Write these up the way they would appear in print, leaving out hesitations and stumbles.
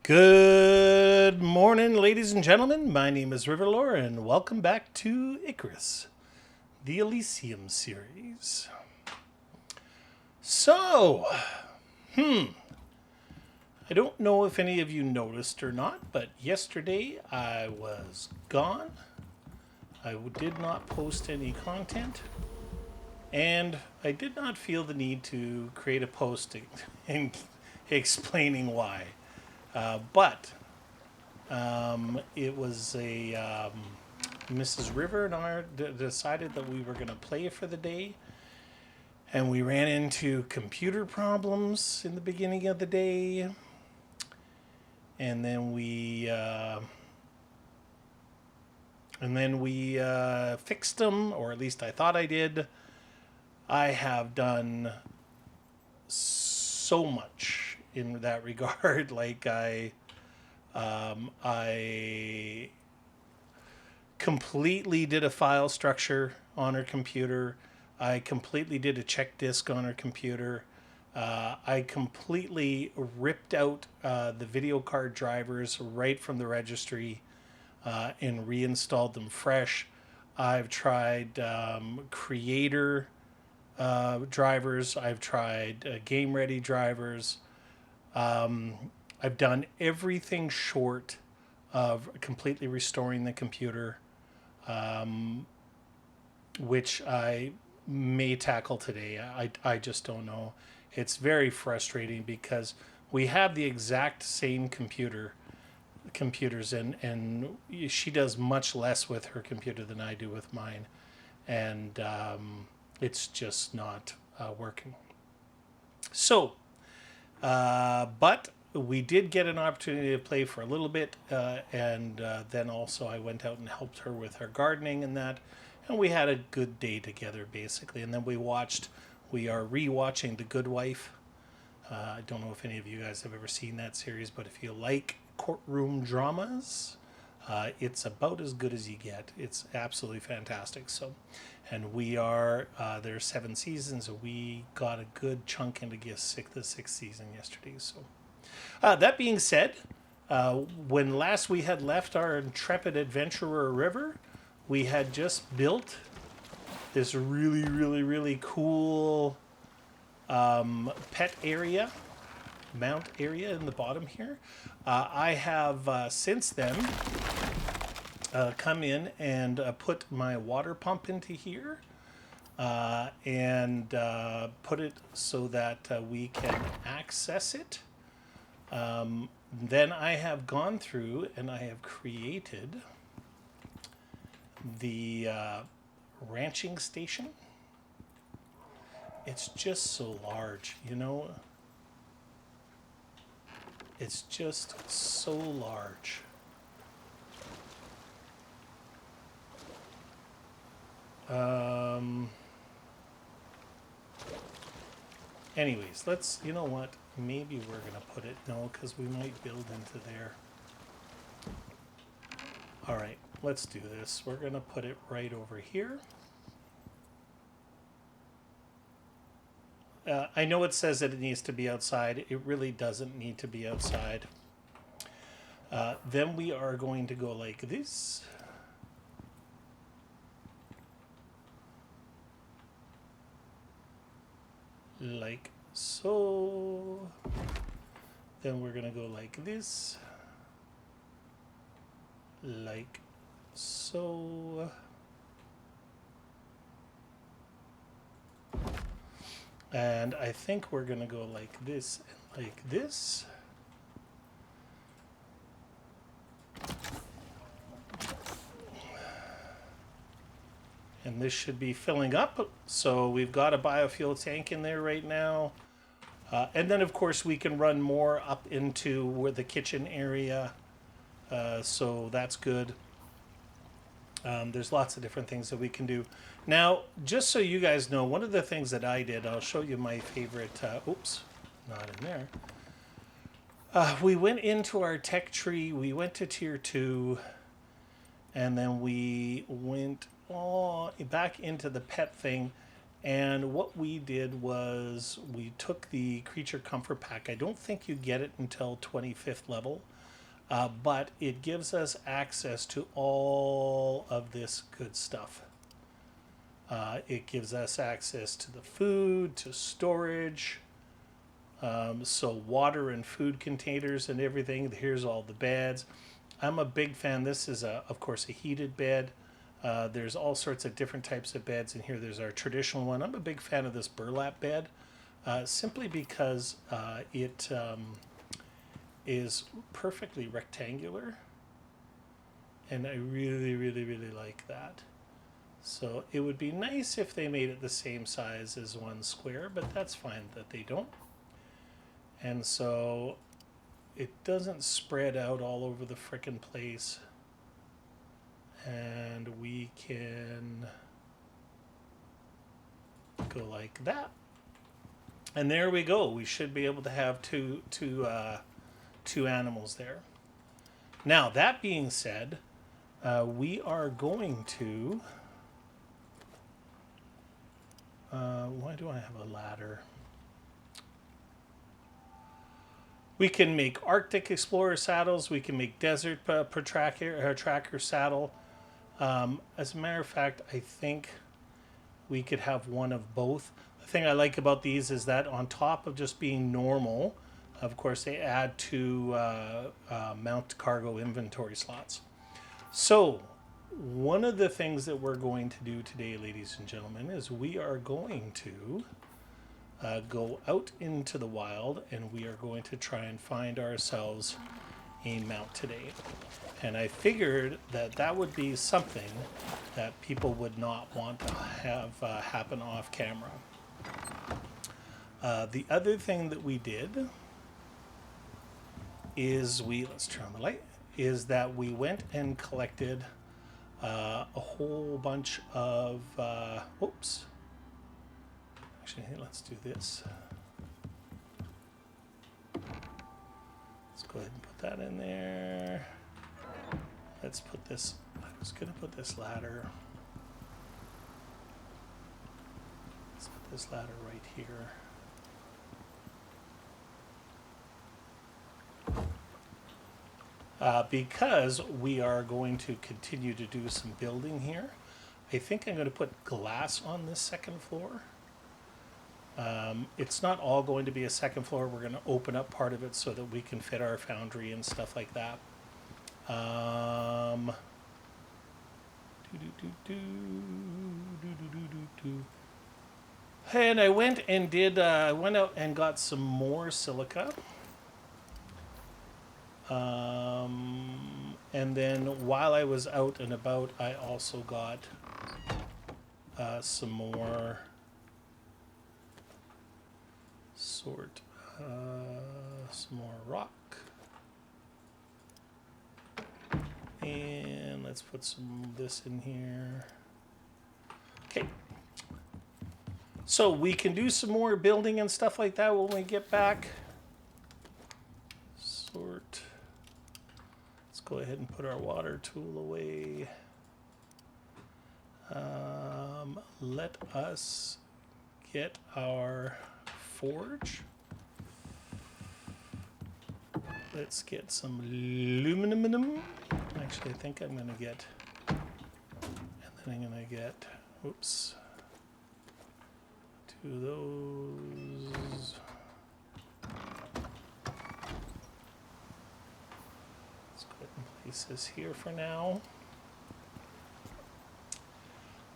Good morning, ladies and gentlemen. My name is Riverlore, and welcome back to Icarus, the Elysium series. So, I don't know if any of you noticed or not, but yesterday I was gone. I did not post any content, and I did not feel the need to create a post and explaining why. But it was Mrs. River and I decided that we were going to play for the day, and we ran into computer problems in the beginning of the day, and then we fixed them, or at least I thought I did. I have done so much in that regard. I completely did a file structure on her computer. I completely did a check disk on her computer. I completely ripped out the video card drivers right from the registry and reinstalled them fresh. I've tried creator drivers. I've tried game ready drivers. I've done everything short of completely restoring the computer, which I may tackle today. I just don't know. It's very frustrating because we have the exact same computers, and she does much less with her computer than I do with mine, and it's just not working. So, but we did get an opportunity to play for a little bit, and then also I went out and helped her with her gardening and that, and we had a good day together basically. And then we are re-watching The Good Wife. I don't know if any of you guys have ever seen that series, but if you like courtroom dramas, it's about as good as you get. It's absolutely fantastic. So, and there's 7 seasons, so we got a good chunk into the 6th season yesterday. So, that being said, when last we had left our intrepid adventurer River, we had just built this really, really, really cool pet area, mount area in the bottom here. I have since then come in and put my water pump into here and put it so that we can access it. Then I have gone through and I have created the ranching station. It's just so large, It's just so large. Anyways, you know what? Maybe we're going to put it, no, because we might build into there. All right, let's do this. We're going to put it right over here. I know it says that it needs to be outside. It really doesn't need to be outside. Then we are going to go like this. Like so. Then we're going to go like this. Like so. And I think we're going to go like this and like this. And this should be filling up. So we've got a biofuel tank in there right now. And then, of course, we can run more up into where the kitchen area. So that's good. There's lots of different things that we can do. Now, just so you guys know, one of the things that I did, I'll show you my favorite. Oops, not in there. We went into our tech tree. We went to tier 2. And then we went back into the pet thing. And what we did was we took the creature comfort pack. I don't think you get it until 25th level, but it gives us access to all of this good stuff. It gives us access to the food, to storage, so water and food containers and everything. Here's all the beds. I'm a big fan. This is, of course, a heated bed. There's all sorts of different types of beds in here. There's our traditional one. I'm a big fan of this burlap bed, simply because it is perfectly rectangular. And I really, really, really like that. So it would be nice if they made it the same size as one square, but that's fine that they don't. And so it doesn't spread out all over the frickin' place. And we can go like that. And there we go. We should be able to have two animals there. Now, that being said, we are going to... why do I have a ladder? We can make Arctic Explorer saddles. We can make Desert Tracker saddle. As a matter of fact, I think we could have one of both. The thing I like about these is that on top of just being normal, of course, they add two mount cargo inventory slots. So one of the things that we're going to do today, ladies and gentlemen, is we are going to go out into the wild, and we are going to try and find ourselves a mount today. And I figured that that would be something that people would not want to have happen off camera. The other thing that we did is let's turn on the light, is that we went and collected a whole bunch of, oops. Actually, let's do this. Let's go ahead and put that in there. Let's put this, I was going to put this ladder. Let's put this ladder right here. Because we are going to continue to do some building here, I think I'm going to put glass on this second floor. It's not all going to be a second floor. We're going to open up part of it so that we can fit our foundry and stuff like that. And I went and did, I went out and got some more silica. And then while I was out and about, I also got some more some more rock. And let's put some of this in here. Okay. So we can do some more building and stuff like that when we get back. Sort. Let's go ahead and put our water tool away. Let us get our forge. Let's get some aluminum. Actually, I think I'm going to get, and then I'm going to get, oops, two of those. Let's go ahead and place this here for now.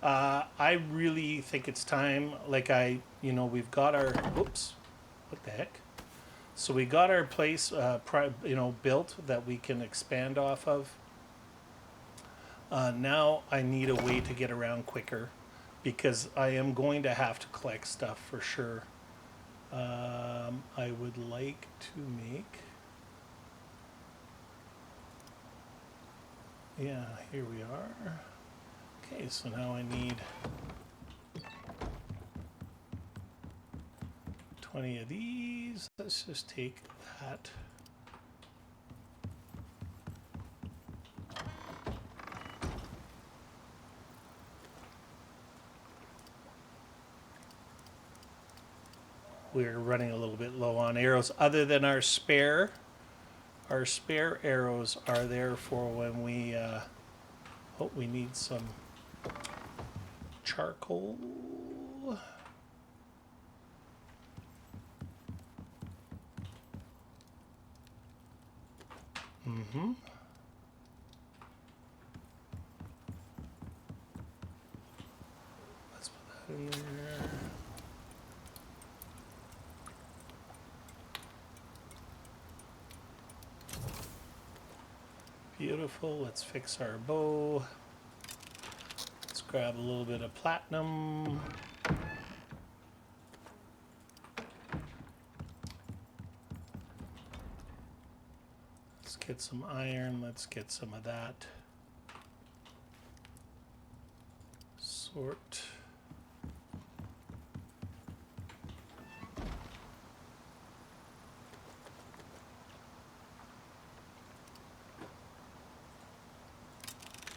I really think it's time, like we've got our, whoops, what the heck? So we got our place, built that we can expand off of. Now I need a way to get around quicker because I am going to have to collect stuff for sure. I would like to make, yeah, here we are. Okay, so now I need 20 of these. Let's just take that. we're running a little bit low on arrows. Other than our spare arrows are there for when we we need some charcoal. Mm-hmm. Let's put that in there. Beautiful. Let's fix our bow. Let's grab a little bit of platinum. Let's get some iron. Let's get some of that. Sort.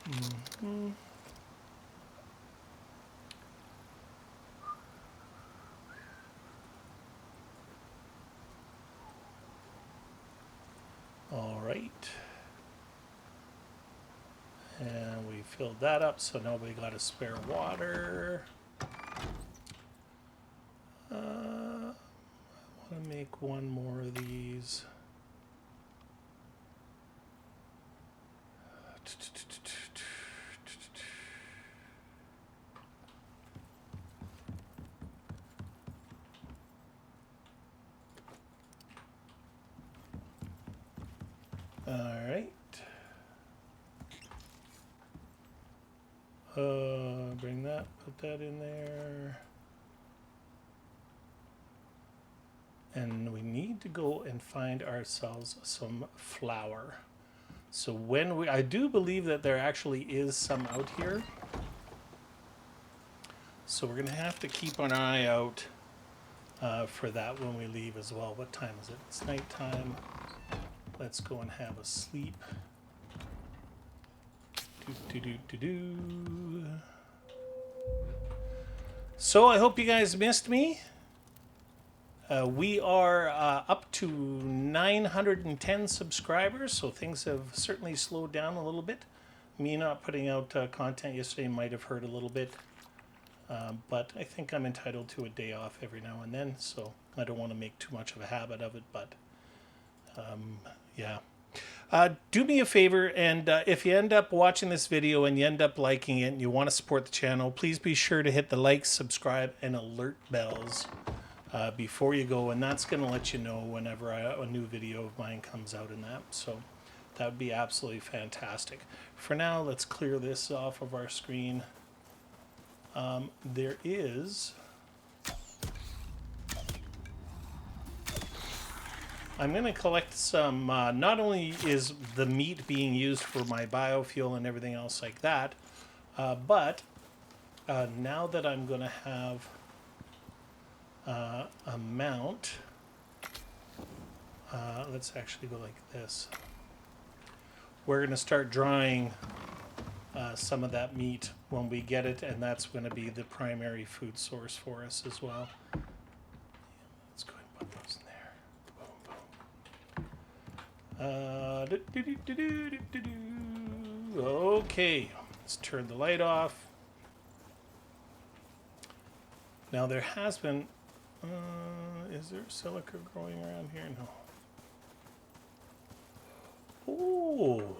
Mm-hmm. All right. And we filled that up, so now we got a spare water. I want to make one more of these. All right. Bring that, put that in there. And we need to go and find ourselves some flour. So when I do believe that there actually is some out here. So we're going to have to keep an eye out for that when we leave as well. What time is it? It's nighttime. Let's go and have a sleep. So I hope you guys missed me. We are up to 910 subscribers, so things have certainly slowed down a little bit. Me not putting out content yesterday might have hurt a little bit, but I think I'm entitled to a day off every now and then, so I don't want to make too much of a habit of it, but yeah. Do me a favor, and if you end up watching this video and you end up liking it and you want to support the channel, please be sure to hit the like, subscribe, and alert bells before you go, and that's going to let you know whenever a new video of mine comes out in that. So that would be absolutely fantastic. For now, let's clear this off of our screen. There is... I'm going to collect some, not only is the meat being used for my biofuel and everything else like that, but now that I'm going to have a mount, let's actually go like this. We're going to start drying some of that meat when we get it, and that's going to be the primary food source for us as well. Let's go ahead and put those in there. Okay, let's turn the light off. Now there has been, is there silica growing around here? No. Ooh.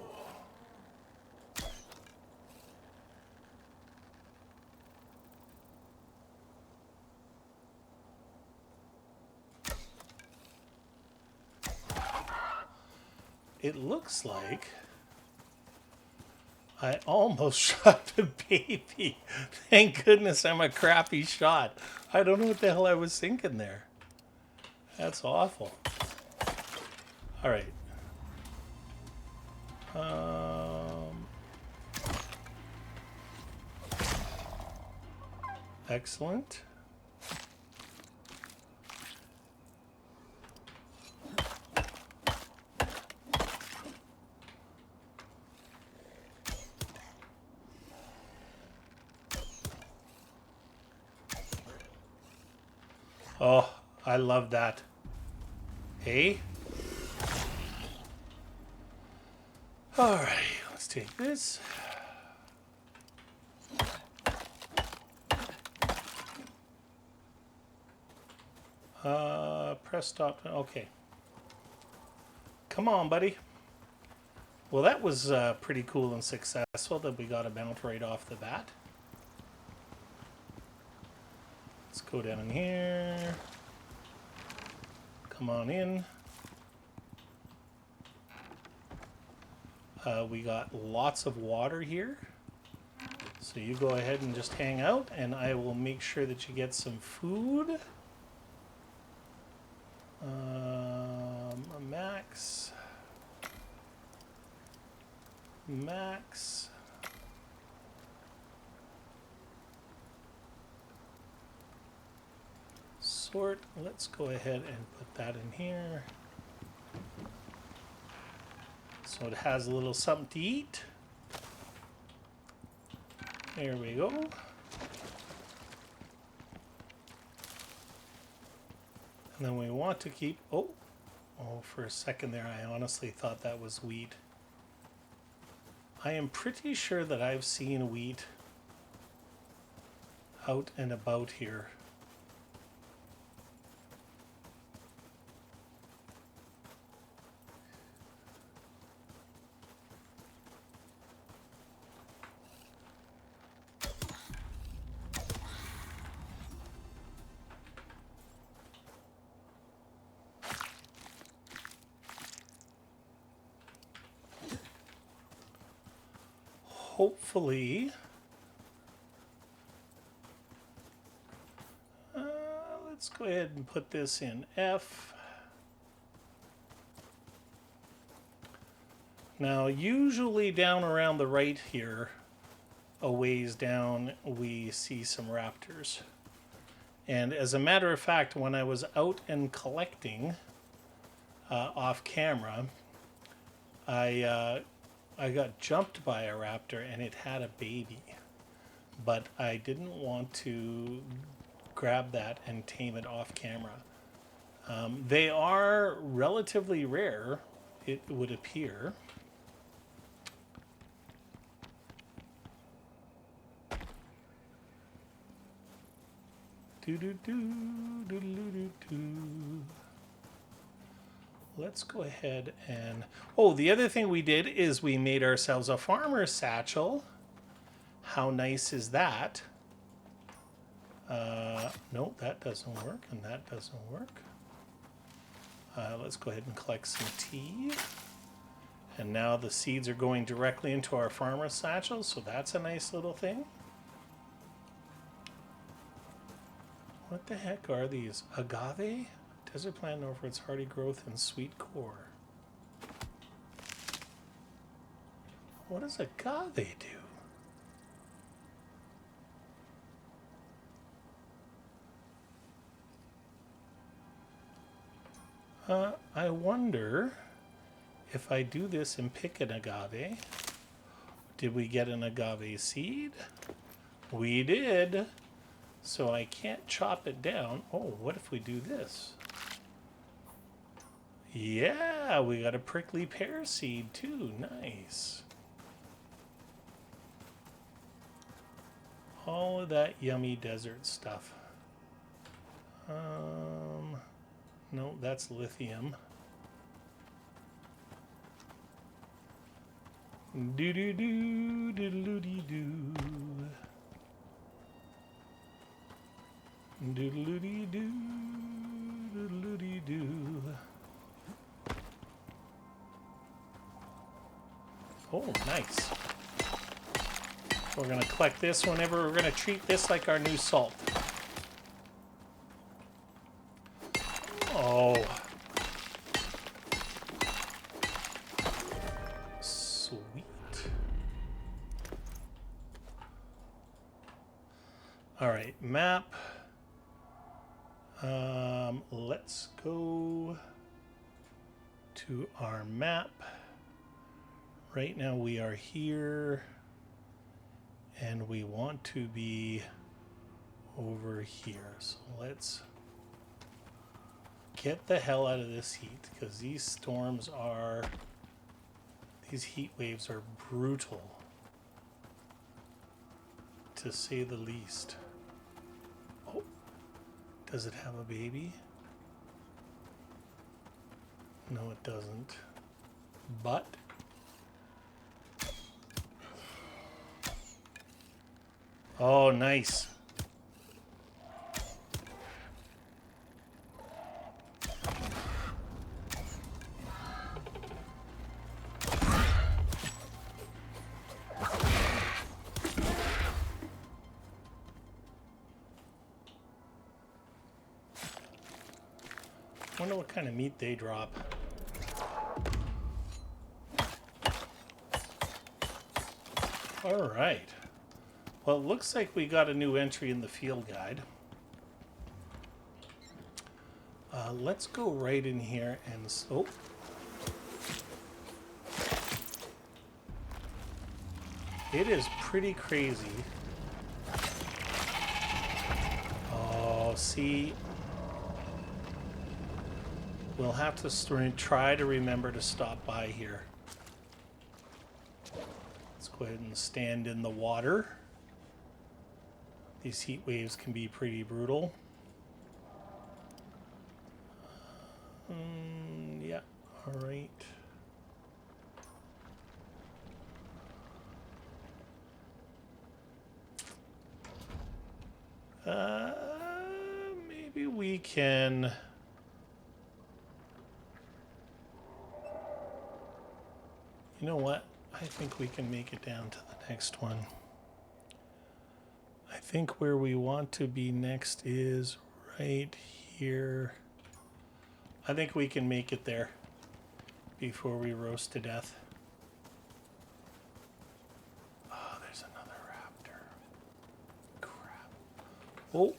It looks like I almost shot the baby. Thank goodness I'm a crappy shot. I don't know what the hell I was thinking there. That's awful. All right. Excellent. Oh, I love that. Hey? Alright, let's take this. Press stop. Okay. Come on, buddy. Well, that was pretty cool and successful that we got a mount right off the bat. Let's go down in here. Come on in. We got lots of water here. So you go ahead and just hang out, and I will make sure that you get some food. Max. Max. Sort. Let's go ahead and put that in here. So it has a little something to eat. There we go. And then we want to keep... Oh, for a second there, I honestly thought that was wheat. I am pretty sure that I've seen wheat out and about here. Hopefully, let's go ahead and put this in F. Now, usually down around the right here, a ways down, we see some raptors. And as a matter of fact, when I was out and collecting off camera, I got jumped by a raptor and it had a baby, but I didn't want to grab that and tame it off camera. They are relatively rare, it would appear. Let's go ahead and... Oh, the other thing we did is we made ourselves a farmer's satchel. How nice is that? No, that doesn't work, and that doesn't work. Let's go ahead and collect some tea. And now the seeds are going directly into our farmer's satchel, so that's a nice little thing. What the heck are these? Agave? Desert plant known for its hardy growth and sweet core. What does agave do? I wonder if I do this and pick an agave. Did we get an agave seed? We did. So I can't chop it down. Oh, what if we do this? Yeah, we got a prickly pear seed too. Nice. All of that yummy desert stuff. No, that's lithium. Do-do-do, do-do-do-do. Doodle-doo-doo, doodle-doo-doo. Oh, nice. We're going to collect this whenever we're going to treat this like our new salt. Oh. Sweet. All right, map. Let's go to our map. Right now we are here and we want to be over here. So let's Get the hell out of this heat, because these storms are... These heat waves are brutal, to say the least. Oh, does it have a baby? No, it doesn't. But... Oh, nice. Wonder what kind of meat they drop. All right. Well, it looks like we got a new entry in the field guide. Let's go right in here and... Oh. It is pretty crazy. Oh, see... We'll have to try to remember to stop by here. Let's go ahead and stand in the water. These heat waves can be pretty brutal. Yeah, all right. Maybe we can... You know what? I think we can make it down to the next one. I think where we want to be next is right here. I think we can make it there before we roast to death. Oh, there's another raptor. Crap. Oh.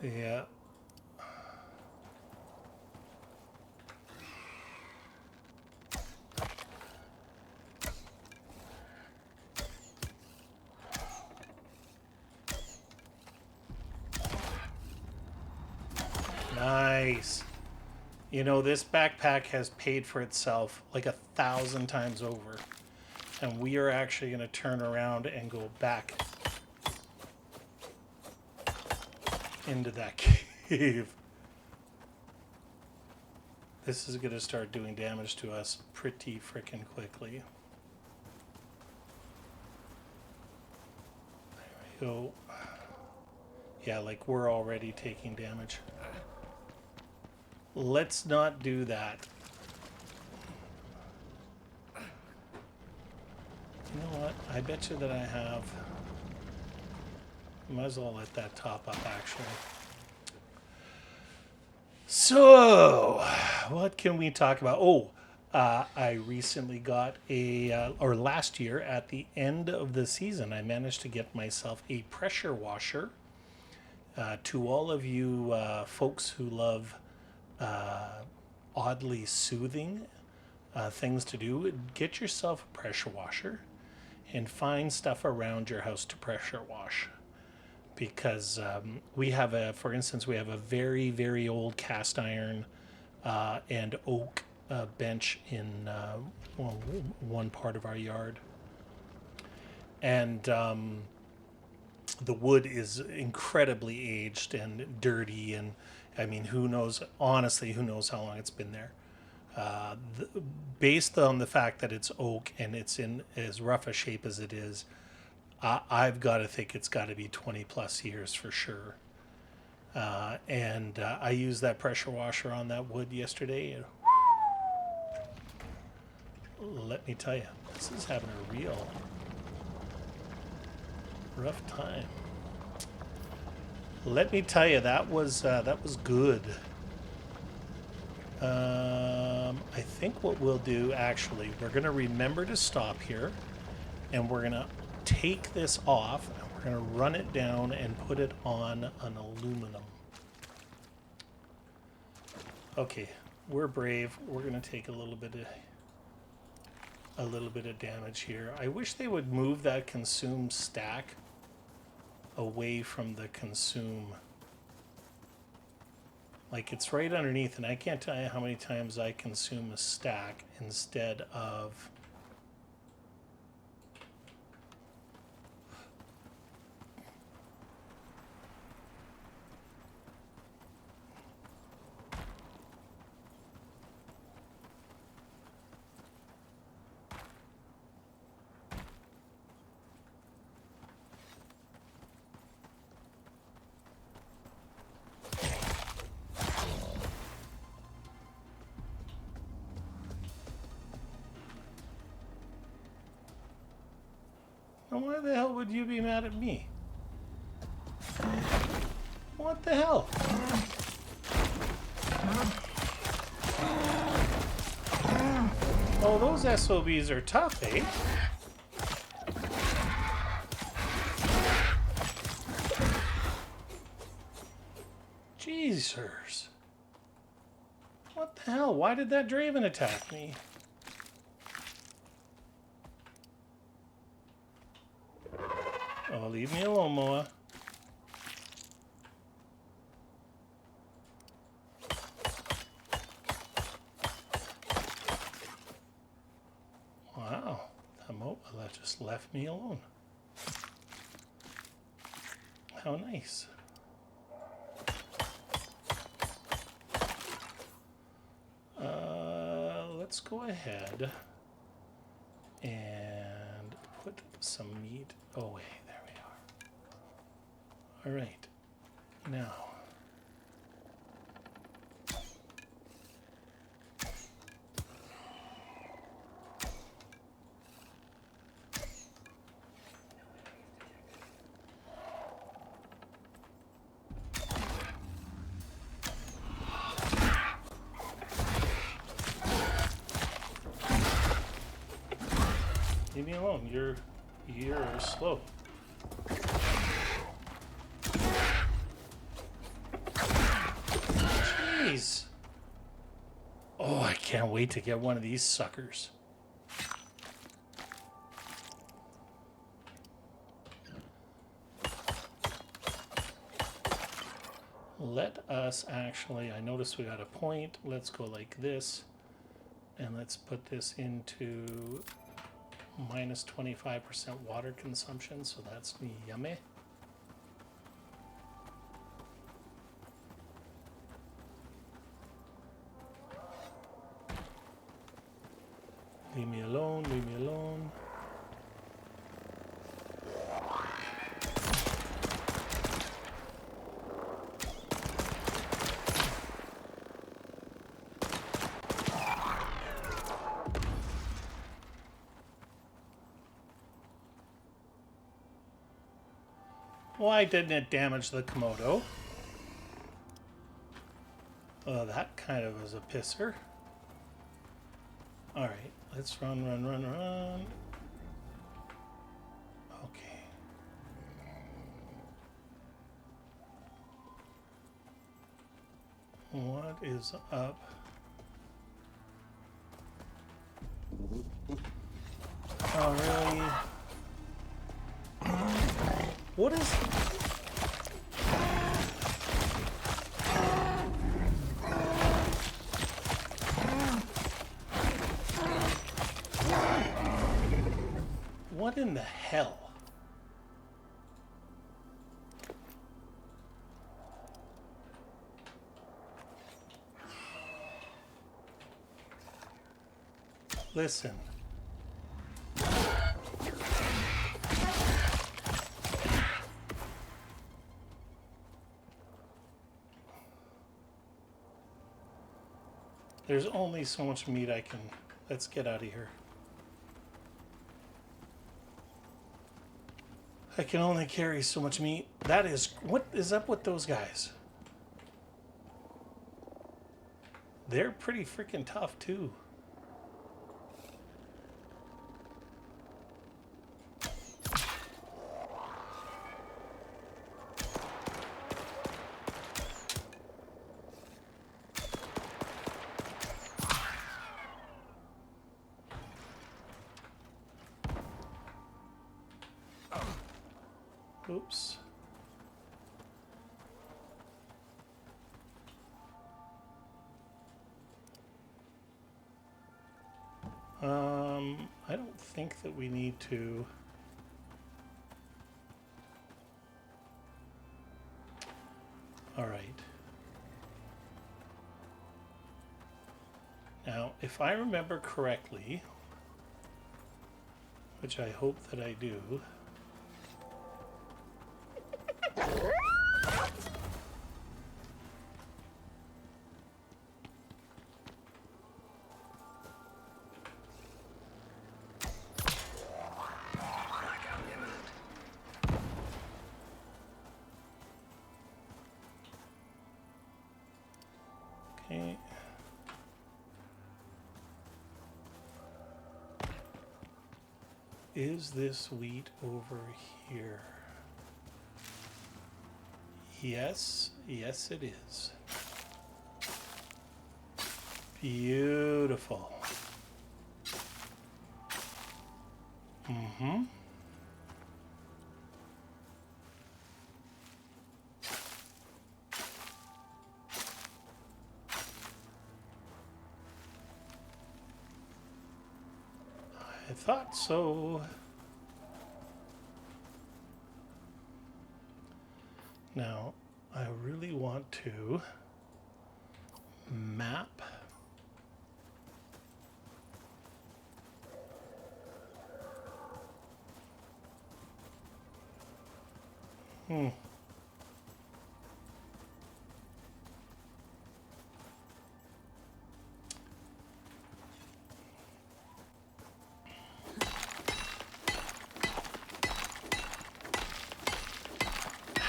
Yeah. Nice. You know, this backpack has paid for itself like 1,000 times over. And we are actually going to turn around and go back into that cave. This is going to start doing damage to us pretty freaking quickly. There we go. Yeah, like we're already taking damage. Let's not do that. You know what? I bet you that I have... Might as well let that top up, actually. So, what can we talk about? Oh, I recently got or last year at the end of the season, I managed to get myself a pressure washer. To all of you folks who love oddly soothing things to do, get yourself a pressure washer and find stuff around your house to pressure wash. Because we have for instance, we have a very, very old cast iron and oak bench in one part of our yard. And the wood is incredibly aged and dirty. And I mean, who knows, honestly, who knows how long it's been there. Based on the fact that it's oak and it's in as rough a shape as it is, I've got to think it's got to be 20 plus years for sure. And I used that pressure washer on that wood yesterday. And let me tell you, this is having a real rough time. Let me tell you, that was good. I think what we'll do, actually, we're going to remember to stop here, and we're going to take this off, and we're going to run it down and put it on an aluminum. Okay, we're brave. We're gonna take a little bit of damage here. I wish they would move that consume stack away from the consume. Like, it's right underneath, and I can't tell you how many times I consume a stack instead of... Why the hell would you be mad at me? What the hell? Oh, those SOBs are tough, eh? Jeezers. What the hell? Why did that Draven attack me? Oh, leave me alone, Moa. Wow, that Moa just left me alone. How nice. Let's go ahead and put some meat away. There we are. All right, now. Leave me alone. You're slow. Jeez. Oh, I can't wait to get one of these suckers. Let us actually, I noticed we got a point. Let's go like this. And let's put this into minus 25% water consumption, so that's yummy. Leave me alone, leave me alone. Why didn't it damage the Komodo? Oh, that kind of was a pisser. Alright, let's run, run, run, run. Okay. What is up? Oh, really? What is... What in the hell? Listen. There's only so much meat I can... Let's get out of here. I can only carry so much meat. That is... What is up with those guys? They're pretty freaking tough, too. Oops. I don't think that we need to. All right. Now, if I remember correctly, which I hope that I do, okay. Is this wheat over here? Yes, yes it is. Beautiful. Mm-hmm. I thought so. Now, I really want to map.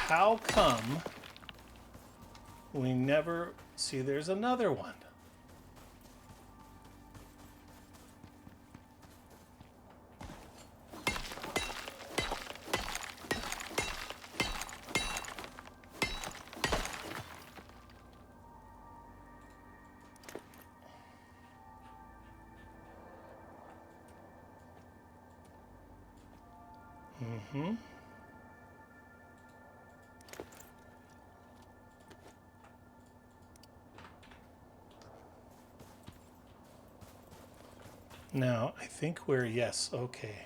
How come we never see there's another one? Mm-hmm. Now, I think we're, yes, okay.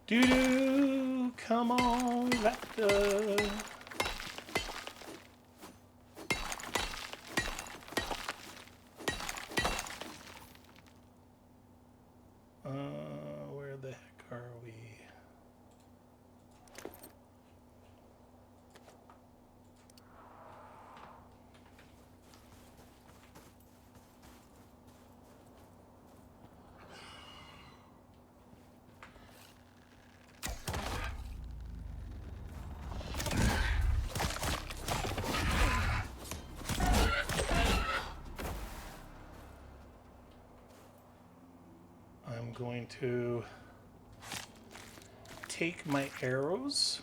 Doo-doo! Come on, Raptor! Where the heck are we? I'm going to take my arrows.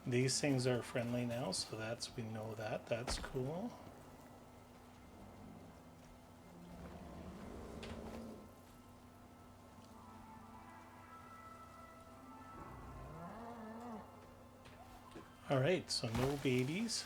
These things are friendly now, so we know that. That's cool. All right, so no babies.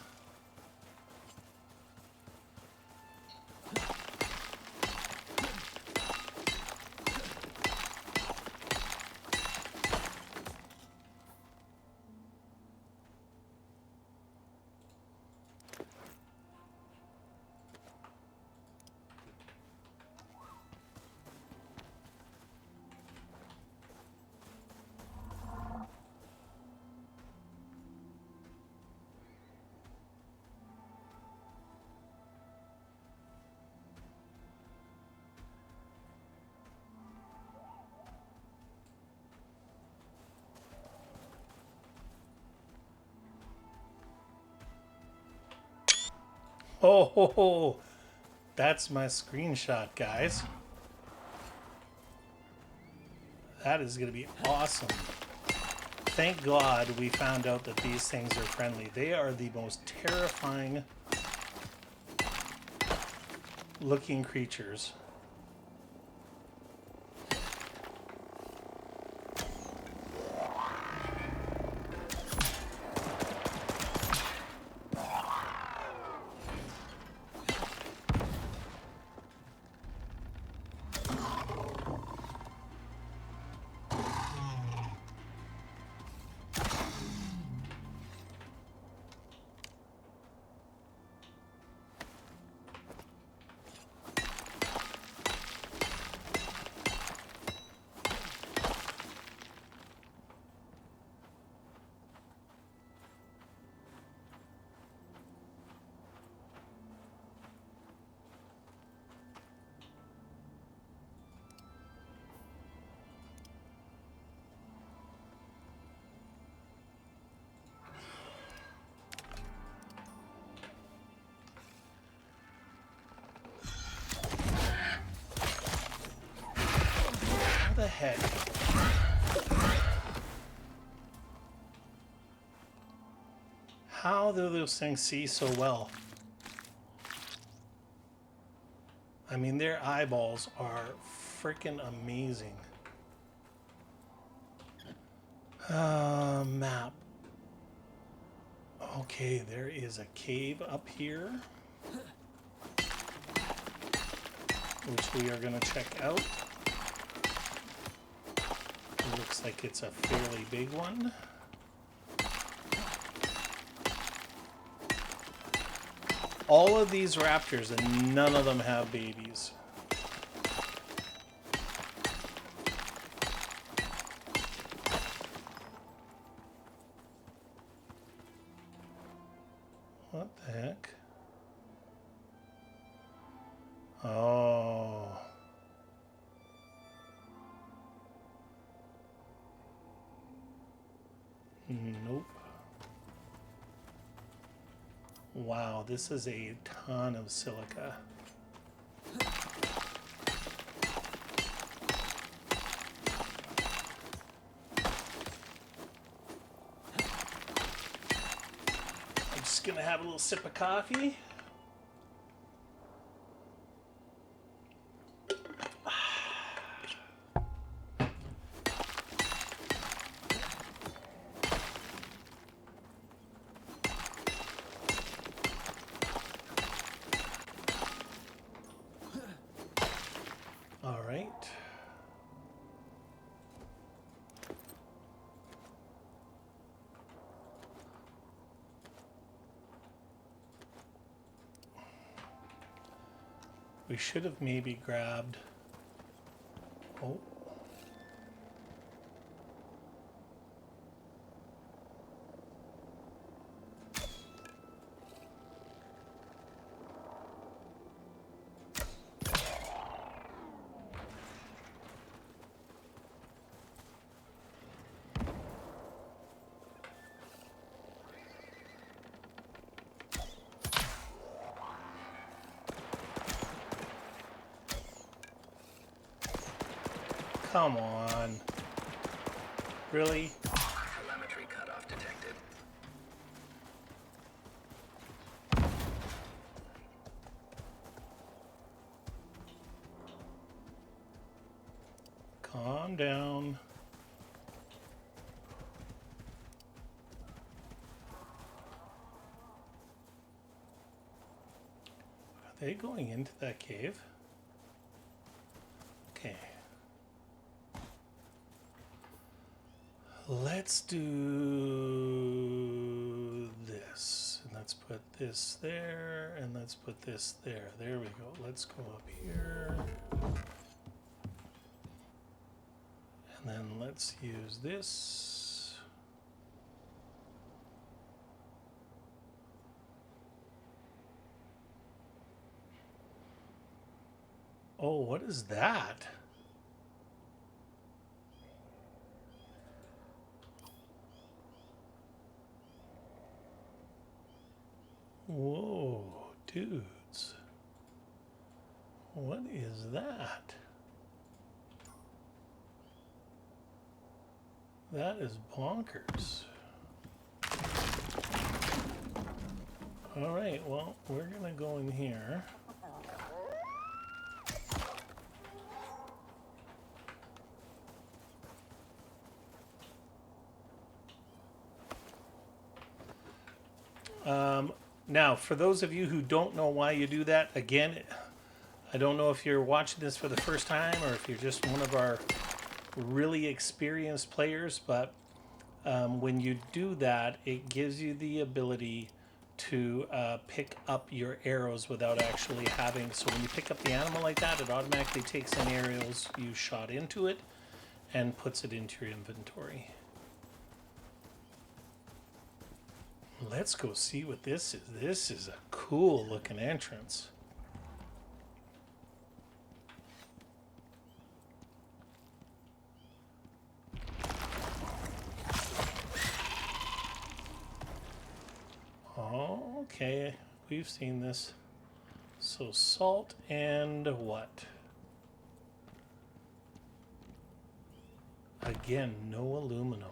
Oh, ho, ho. That's my screenshot, guys. That is going to be awesome. Thank God we found out that these things are friendly. They are the most terrifying looking creatures. How the heck? How do those things see so well? I mean, their eyeballs are freaking amazing. Map. Okay, there is a cave up here, which we are going to check out. It looks like it's a fairly big one. All of these raptors, and none of them have babies. What the heck? Oh. Nope. Wow, this is a ton of silica. I'm just gonna have a little sip of coffee. All right. We should have maybe grabbed... Oh. Come on. Really? Telemetry cutoff detected. Calm down. Are they going into that cave? Okay. Let's do this. And let's put this there, and let's put this there. There we go. Let's go up here. And then let's use this. Oh, what is that? Whoa, Dudes. What is that? That is bonkers. All right, well, we're gonna go in here. Now, for those of you who don't know why you do that, again, I don't know if you're watching this for the first time or if you're just one of our really experienced players, but when you do that, it gives you the ability to pick up your arrows without actually having. So when you pick up the animal like that, it automatically takes any arrows you shot into it and puts it into your inventory. Let's go see what this is. This is a cool looking entrance. Oh, okay, we've seen this. So salt and what? Again, no aluminum.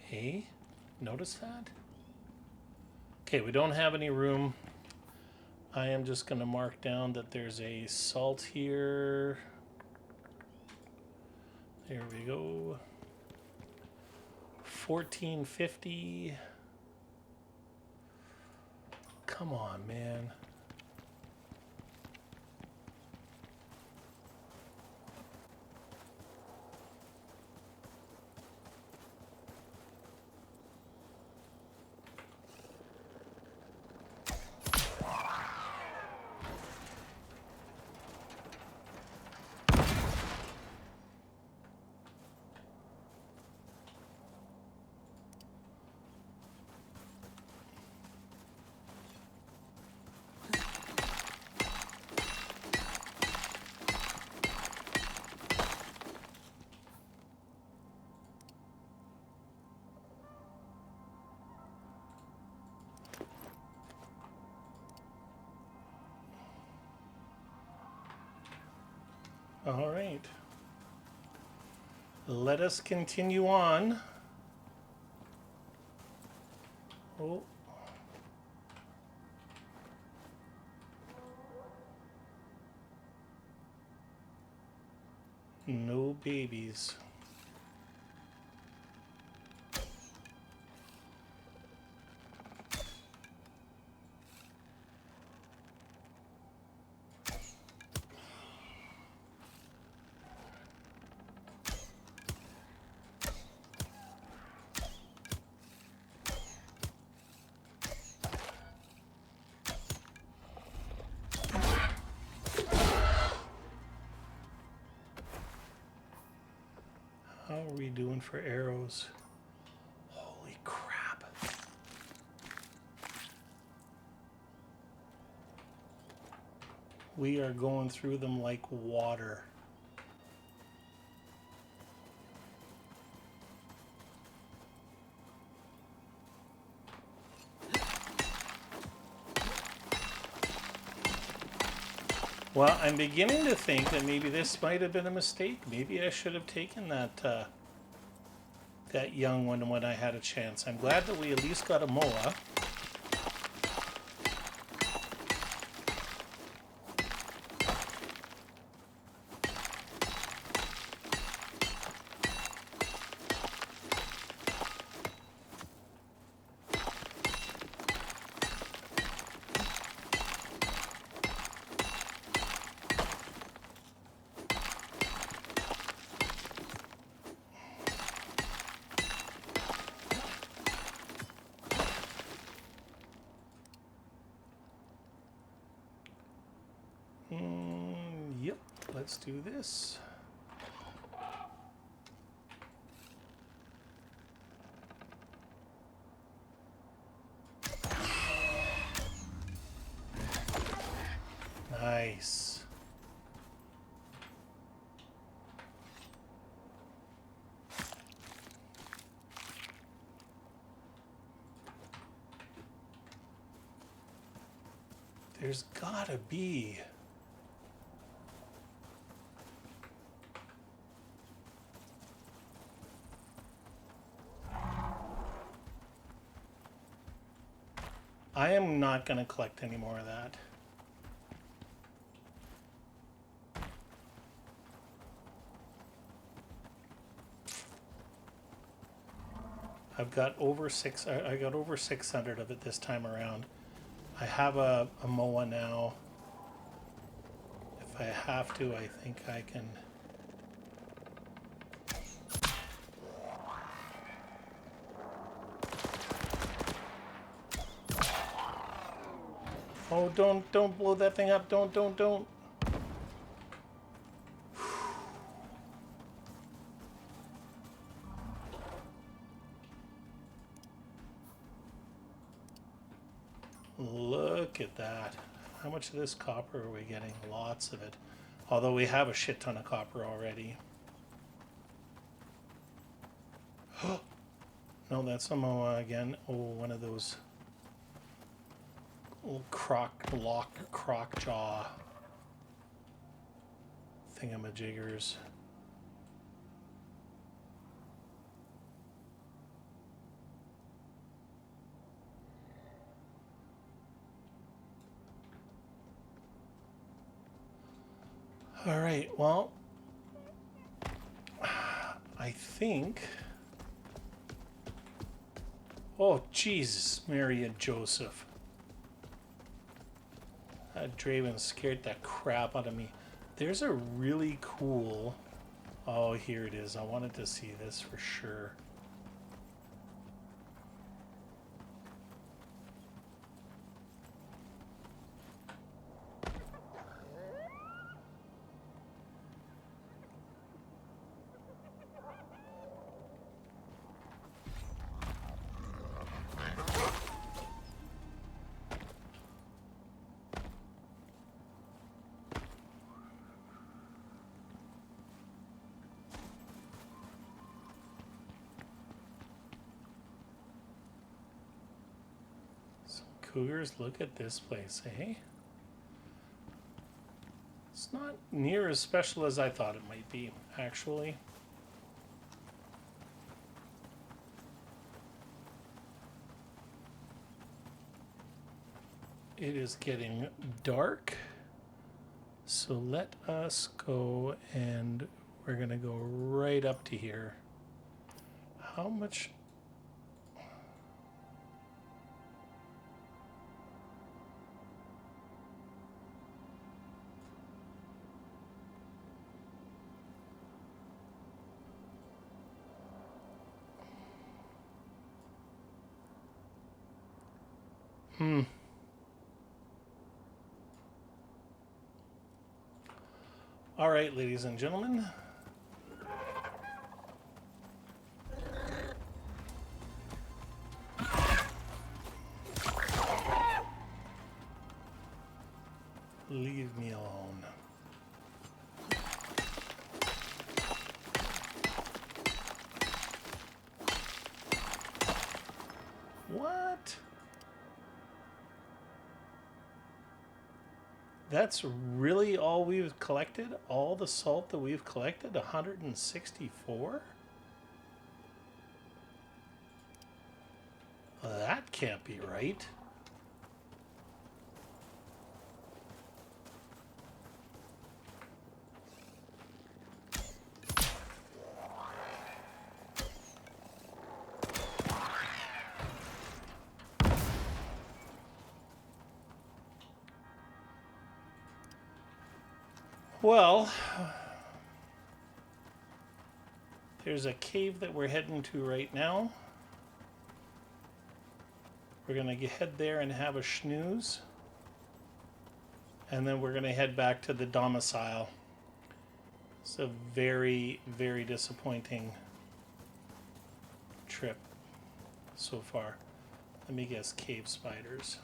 Hey, notice that? Okay, we don't have any room. I am just going to mark down that there's a salt here. There we go. 1450. Come on, man. All right. Let us continue on. Oh. No babies. How are we doing for arrows? Holy crap. We are going through them like water. Well, I'm beginning to think that maybe this might have been a mistake. Maybe I should have taken that that young one when I had a chance. I'm glad that we at least got a moa. Yep, let's do this. Nice. There's gotta be. I am not going to collect any more of that. I've got over I got over 600 of it this time around. I have a MOA now. If I have to, I think I can. Oh, don't blow that thing up. Don't. Look at that. How much of this copper are we getting? Lots of it. Although we have a shit ton of copper already. No, that's a MOA again. Oh, one of those little croc jaw thingamajiggers. All right, well, I think. Oh, Jesus, Mary and Joseph. That Draven scared the crap out of me. There's a really cool. Oh, here it is. I wanted to see this for sure. Cougars, look at this place, eh? It's not near as special as I thought it might be, actually. It is getting dark, so let us go, and we're gonna go right up to here. How much? All right, ladies and gentlemen. Leave me alone. What? That's really all we've collected? All the salt that we've collected? 164? Well, that can't be right. Well, there's a cave that we're heading to right now. We're going to head there and have a snooze. And then we're going to head back to the domicile. It's a very, very disappointing trip so far. Let me guess, cave spiders.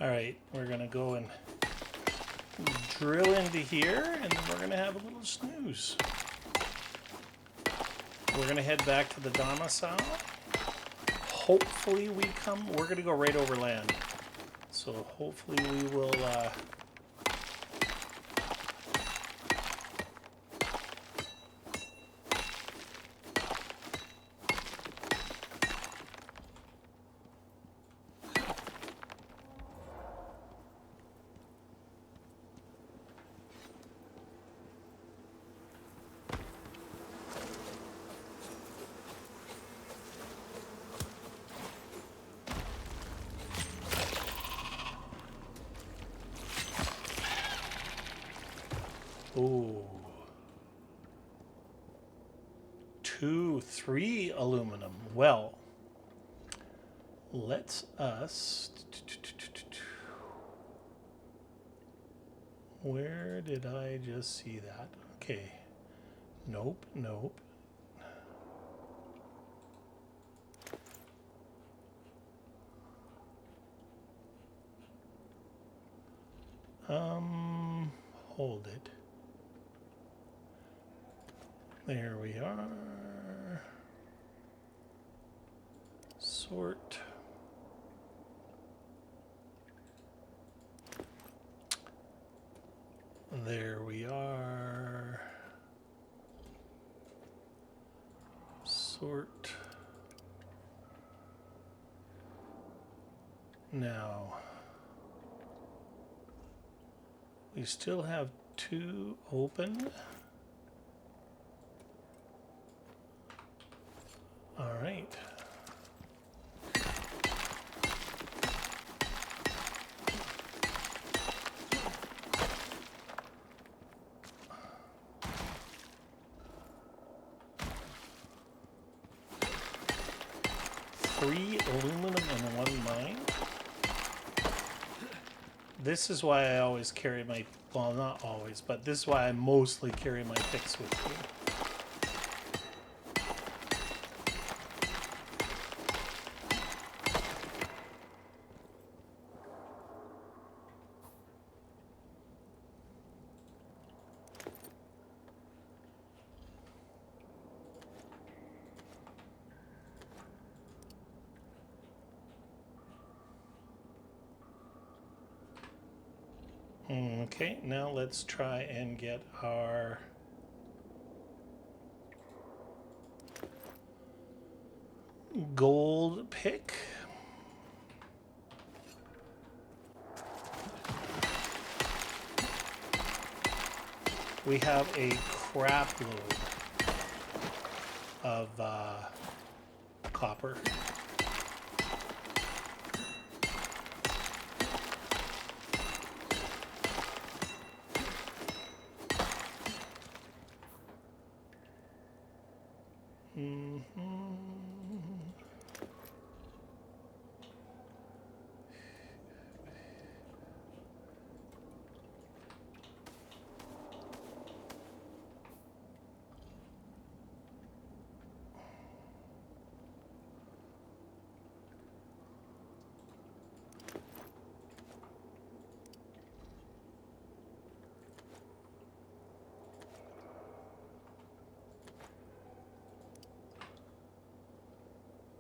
All right, we're going to go and drill into here, and then we're going to have a little snooze. We're going to head back to the domicile. Hopefully we're going to go right over land. So hopefully we will... Ooh. 2, 3 aluminum. Well, let's us... Where did I just see that? Okay. Nope, nope. Hold it. There we are. Sort. There we are. Sort. Now, we still have 2 open. All right. Three aluminum and 1 mine. This is why I always carry my, well, not always, but this is why I mostly carry my picks with me. Okay, now let's try and get our gold pick. We have a crap load of copper.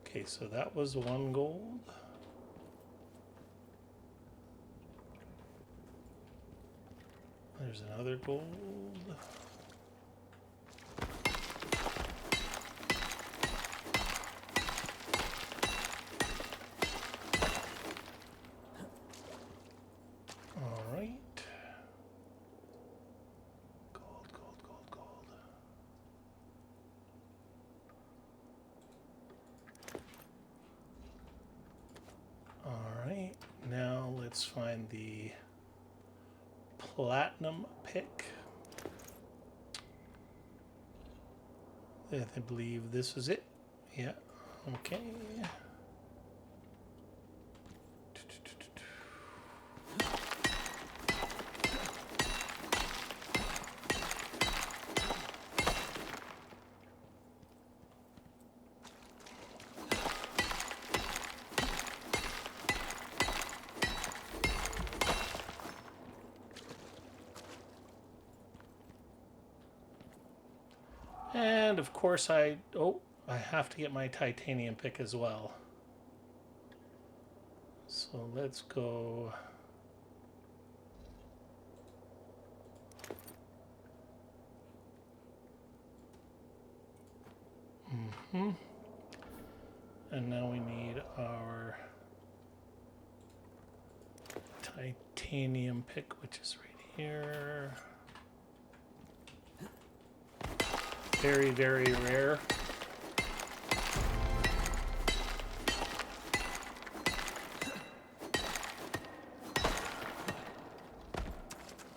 Okay, so that was 1 gold. There's another gold. All right. Gold, gold, gold, gold. All right, now let's find the platinum pick. I believe this is it. Yeah, okay. And of course I have to get my titanium pick as well. So let's go. And now we need our titanium pick, which is right here. Very, very rare.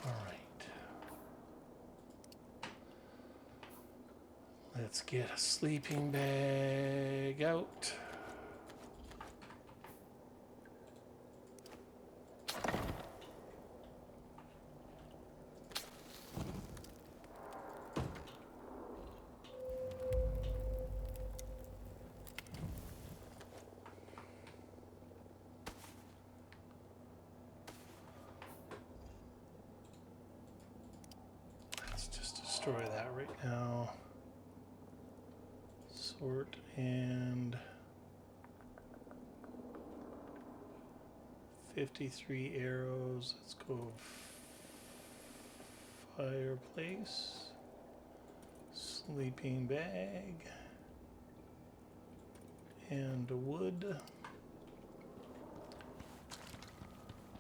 All right. Let's get a sleeping bag out. Let's just destroy that right now. Sort and 53 arrows. Let's go fireplace, sleeping bag, and wood.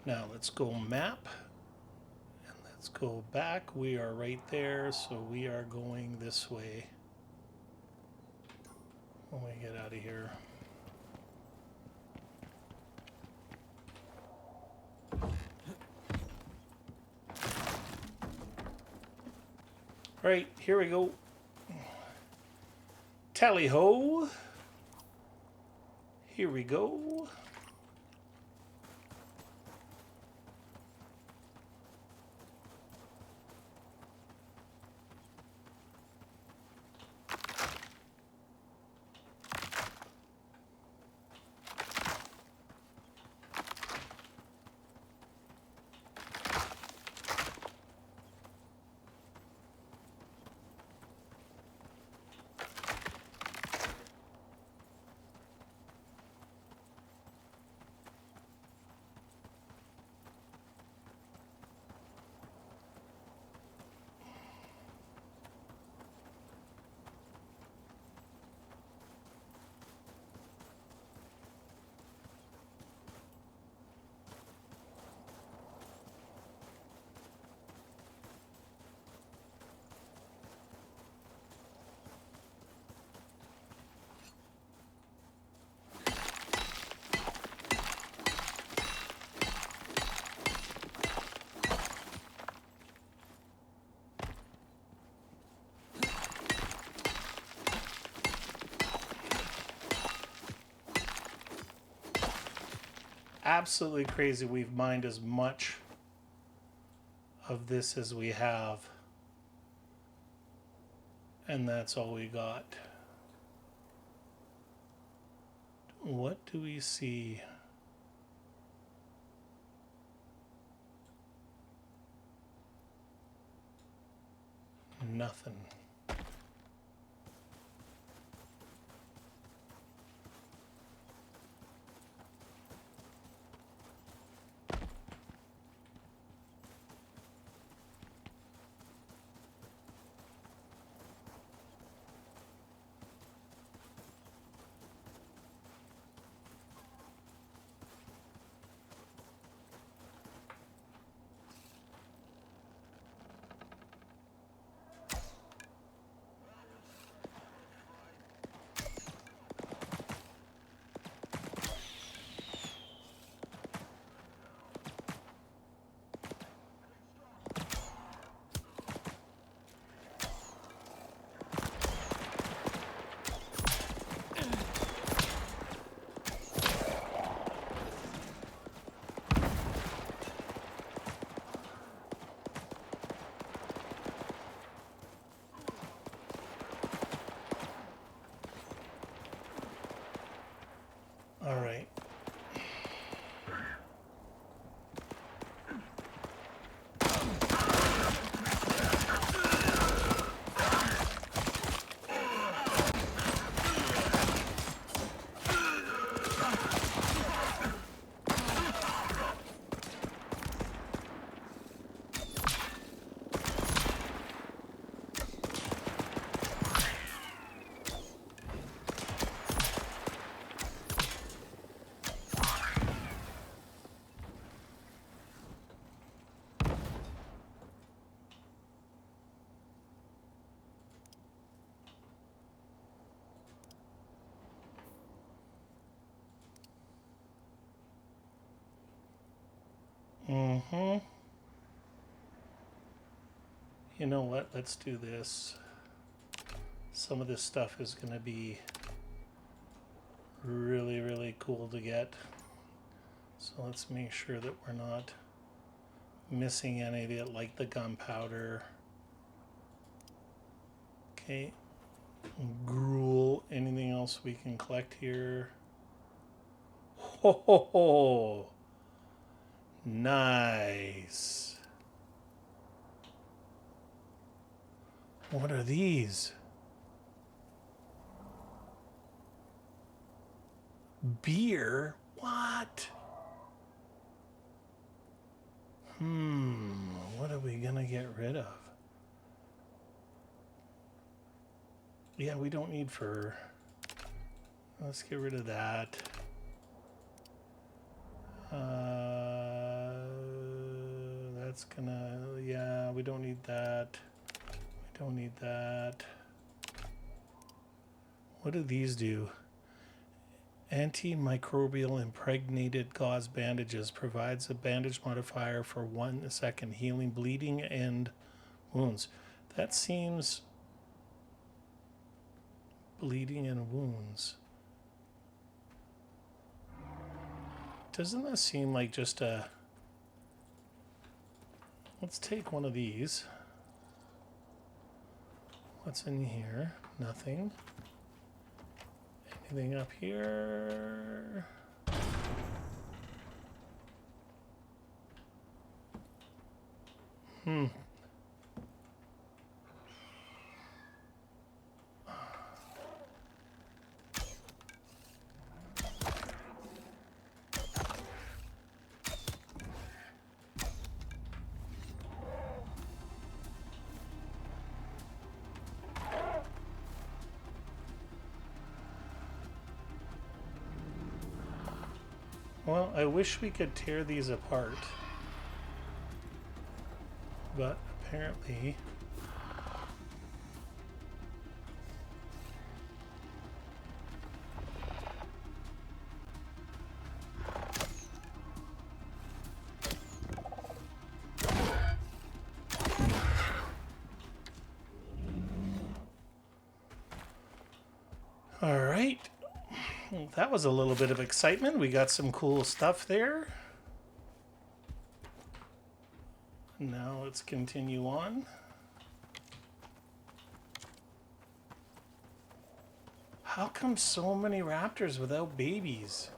Now let's go map, and let's go back. We are right there, so we are going this way when we get out of here. Right, here we go. Tally ho. Here we go. Absolutely crazy. We've mined as much of this as we have, and that's all we got. What do we see? Nothing. Mm-hmm. You know what? Let's do this. Some of this stuff is going to be really, really cool to get. So let's make sure that we're not missing any of it, like the gunpowder. Okay. Gruel. Anything else we can collect here? Ho ho ho! Nice. What are these? Beer? What? What are we gonna get rid of? Yeah, we don't need fur. Let's get rid of that. That's gonna, yeah, we don't need that. We don't need that. What do these do? Antimicrobial impregnated gauze bandages provides a bandage modifier for 1 second, healing bleeding and wounds. That seems bleeding and wounds. Doesn't that seem like just a... Let's take one of these. What's in here? Nothing. Anything up here? Well, I wish we could tear these apart. But apparently... All right. Well, that was a little bit of excitement. We got some cool stuff there. Now let's continue on. How come so many raptors without babies?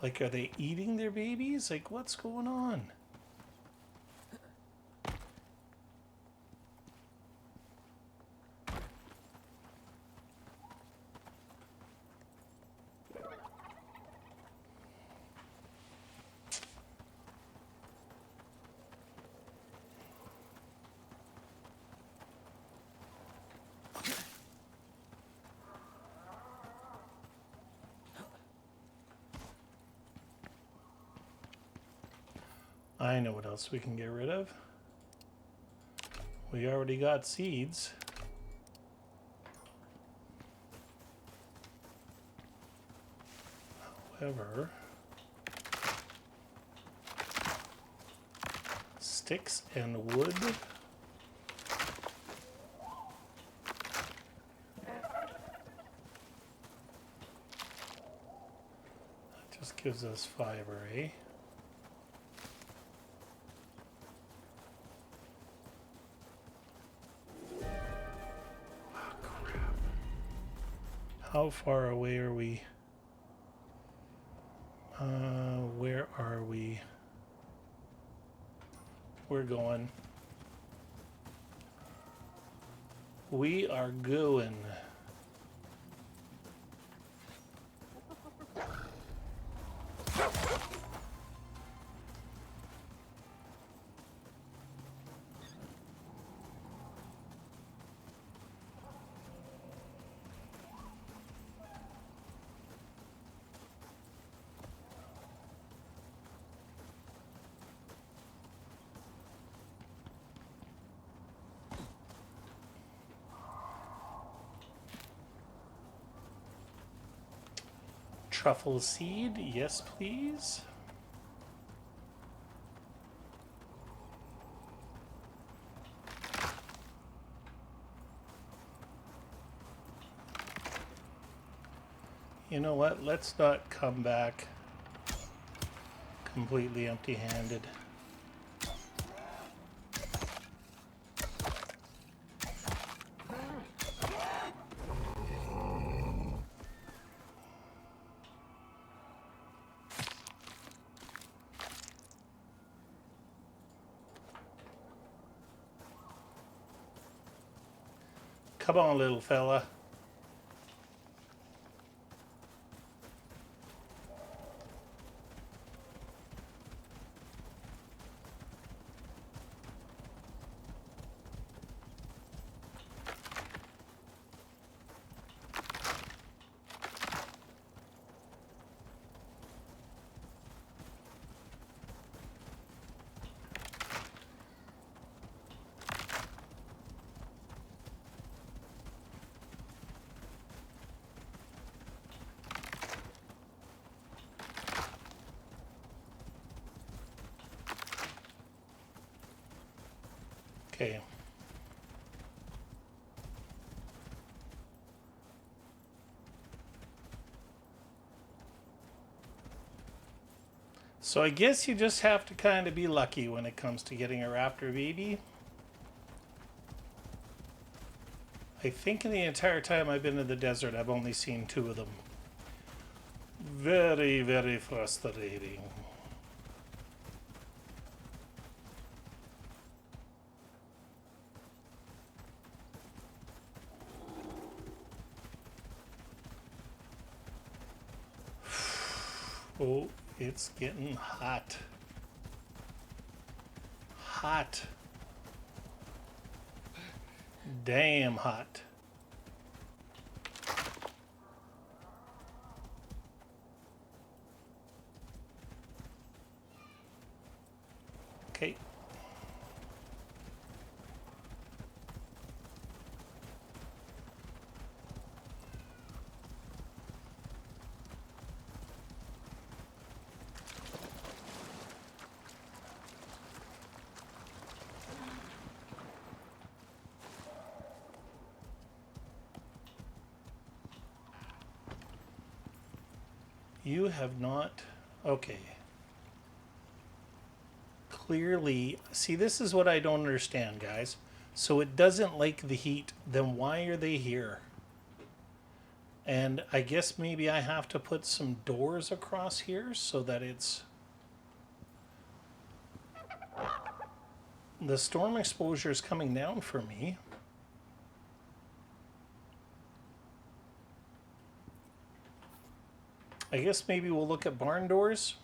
Like, are they eating their babies? Like, what's going on? I know what else we can get rid of. We already got seeds. However, sticks and wood. That just gives us fiber, eh? How far away are we? Where are we? We're going. We are going. Truffle seed, yes please. You know what? Let's not come back completely empty-handed. Come on, little fella. Okay. So I guess you just have to kind of be lucky when it comes to getting a raptor baby. I think in the entire time I've been in the desert, I've only seen 2 of them. Very, very frustrating. Oh, it's getting hot. Hot. Damn hot. Okay. You have not... Okay. Clearly... See, this is what I don't understand, guys. So it doesn't like the heat. Then why are they here? And I guess maybe I have to put some doors across here so that it's... The storm exposure is coming down for me. I guess maybe we'll look at barn doors.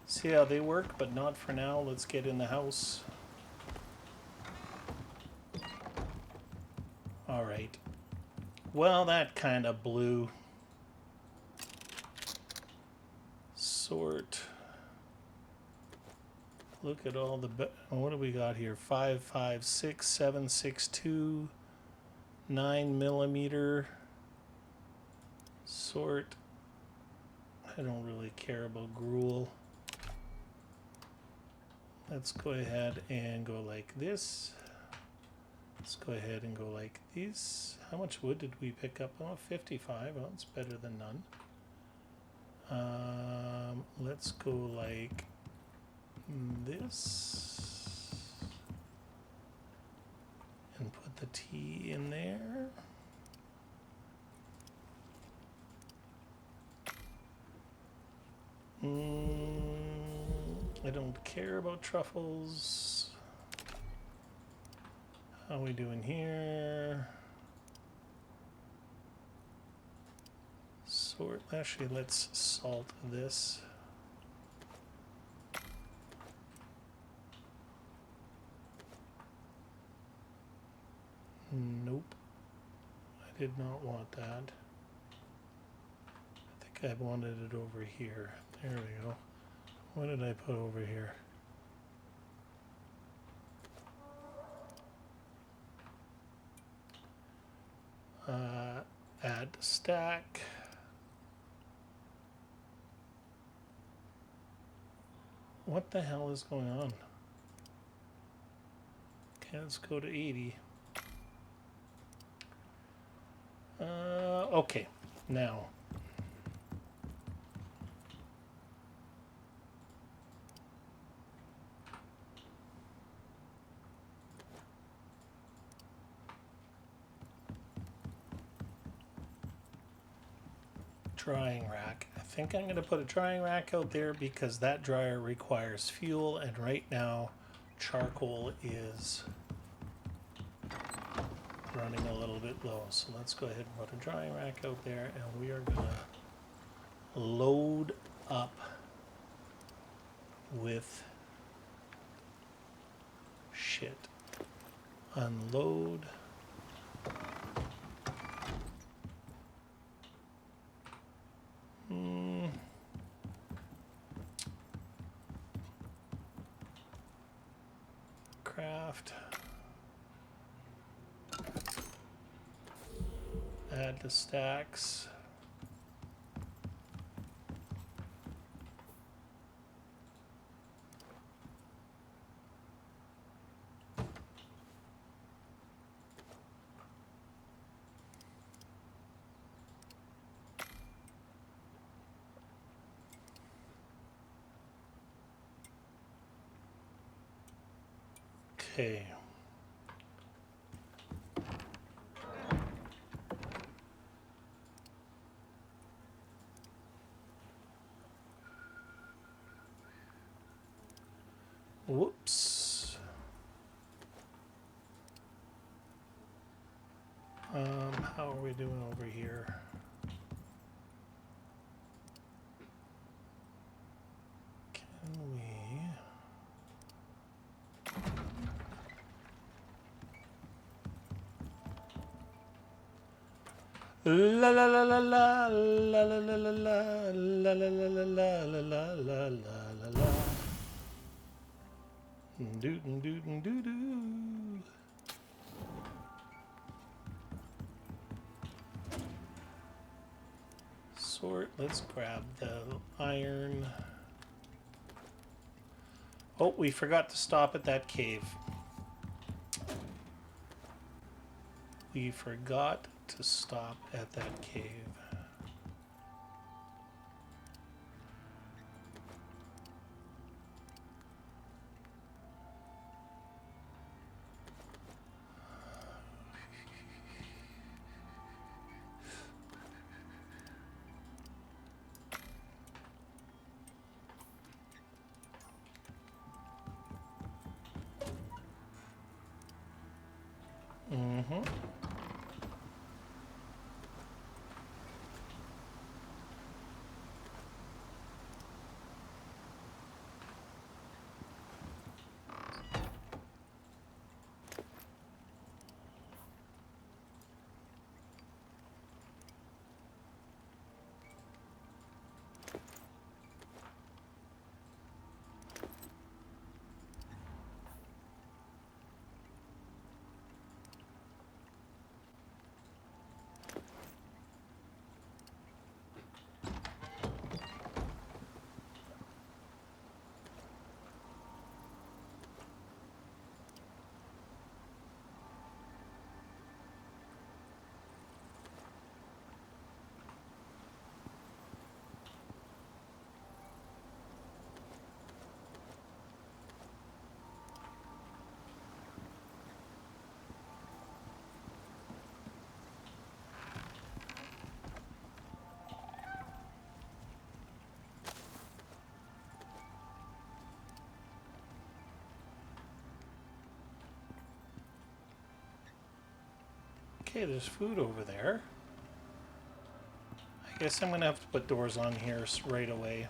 See how they work, but not for now. Let's get in the house. All right. Well, that kind of blew. Sort. Look at all the... What do we got here? 5.56, 7.62, 9 millimeter. Sort. I don't really care about gruel. Let's go ahead and go like this. Let's go ahead and go like this. How much wood did we pick up? Oh, 55. Well, it's better than none. Let's go like this. And put the T in there. I don't care about truffles. How are we doing here? Sort. Actually, let's salt this. Nope. I did not want that. I think I wanted it over here. There we go. What did I put over here? Add stack. What the hell is going on? Okay, let's go to 80. Okay, now. Drying rack. I think I'm going to put a drying rack out there because that dryer requires fuel, and right now charcoal is running a little bit low. So let's go ahead and put a drying rack out there, and we are going to load up with shit. Unload. Craft. Add to stacks. Okay. Whoops. How are we doing over here? Can we... La la la la la la la la la la la la la la la la la la la. Doo doo doo doo doo. Sort. Let's grab the iron. Oh, we forgot to stop at that cave. We forgot to stop at that cave. Mm-hmm. Okay, there's food over there. I guess I'm gonna have to put doors on here right away.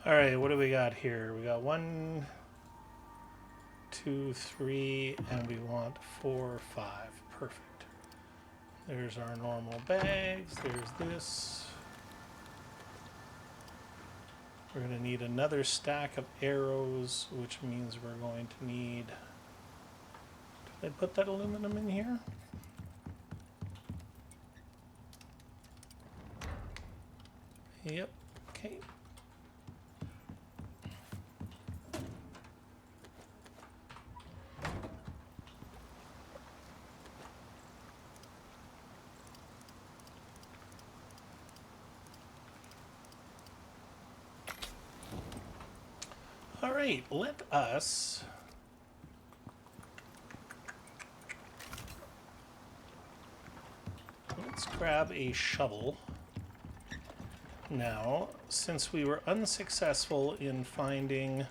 All right, what do we got here? We got 1, 2, 3, and we want 4, 5. Perfect. There's our normal bags. There's this. We're going to need another stack of arrows, which means we're going to need... Did I put that aluminum in here? Yep. Okay. All right, let's grab a shovel. Now, since we were unsuccessful in finding...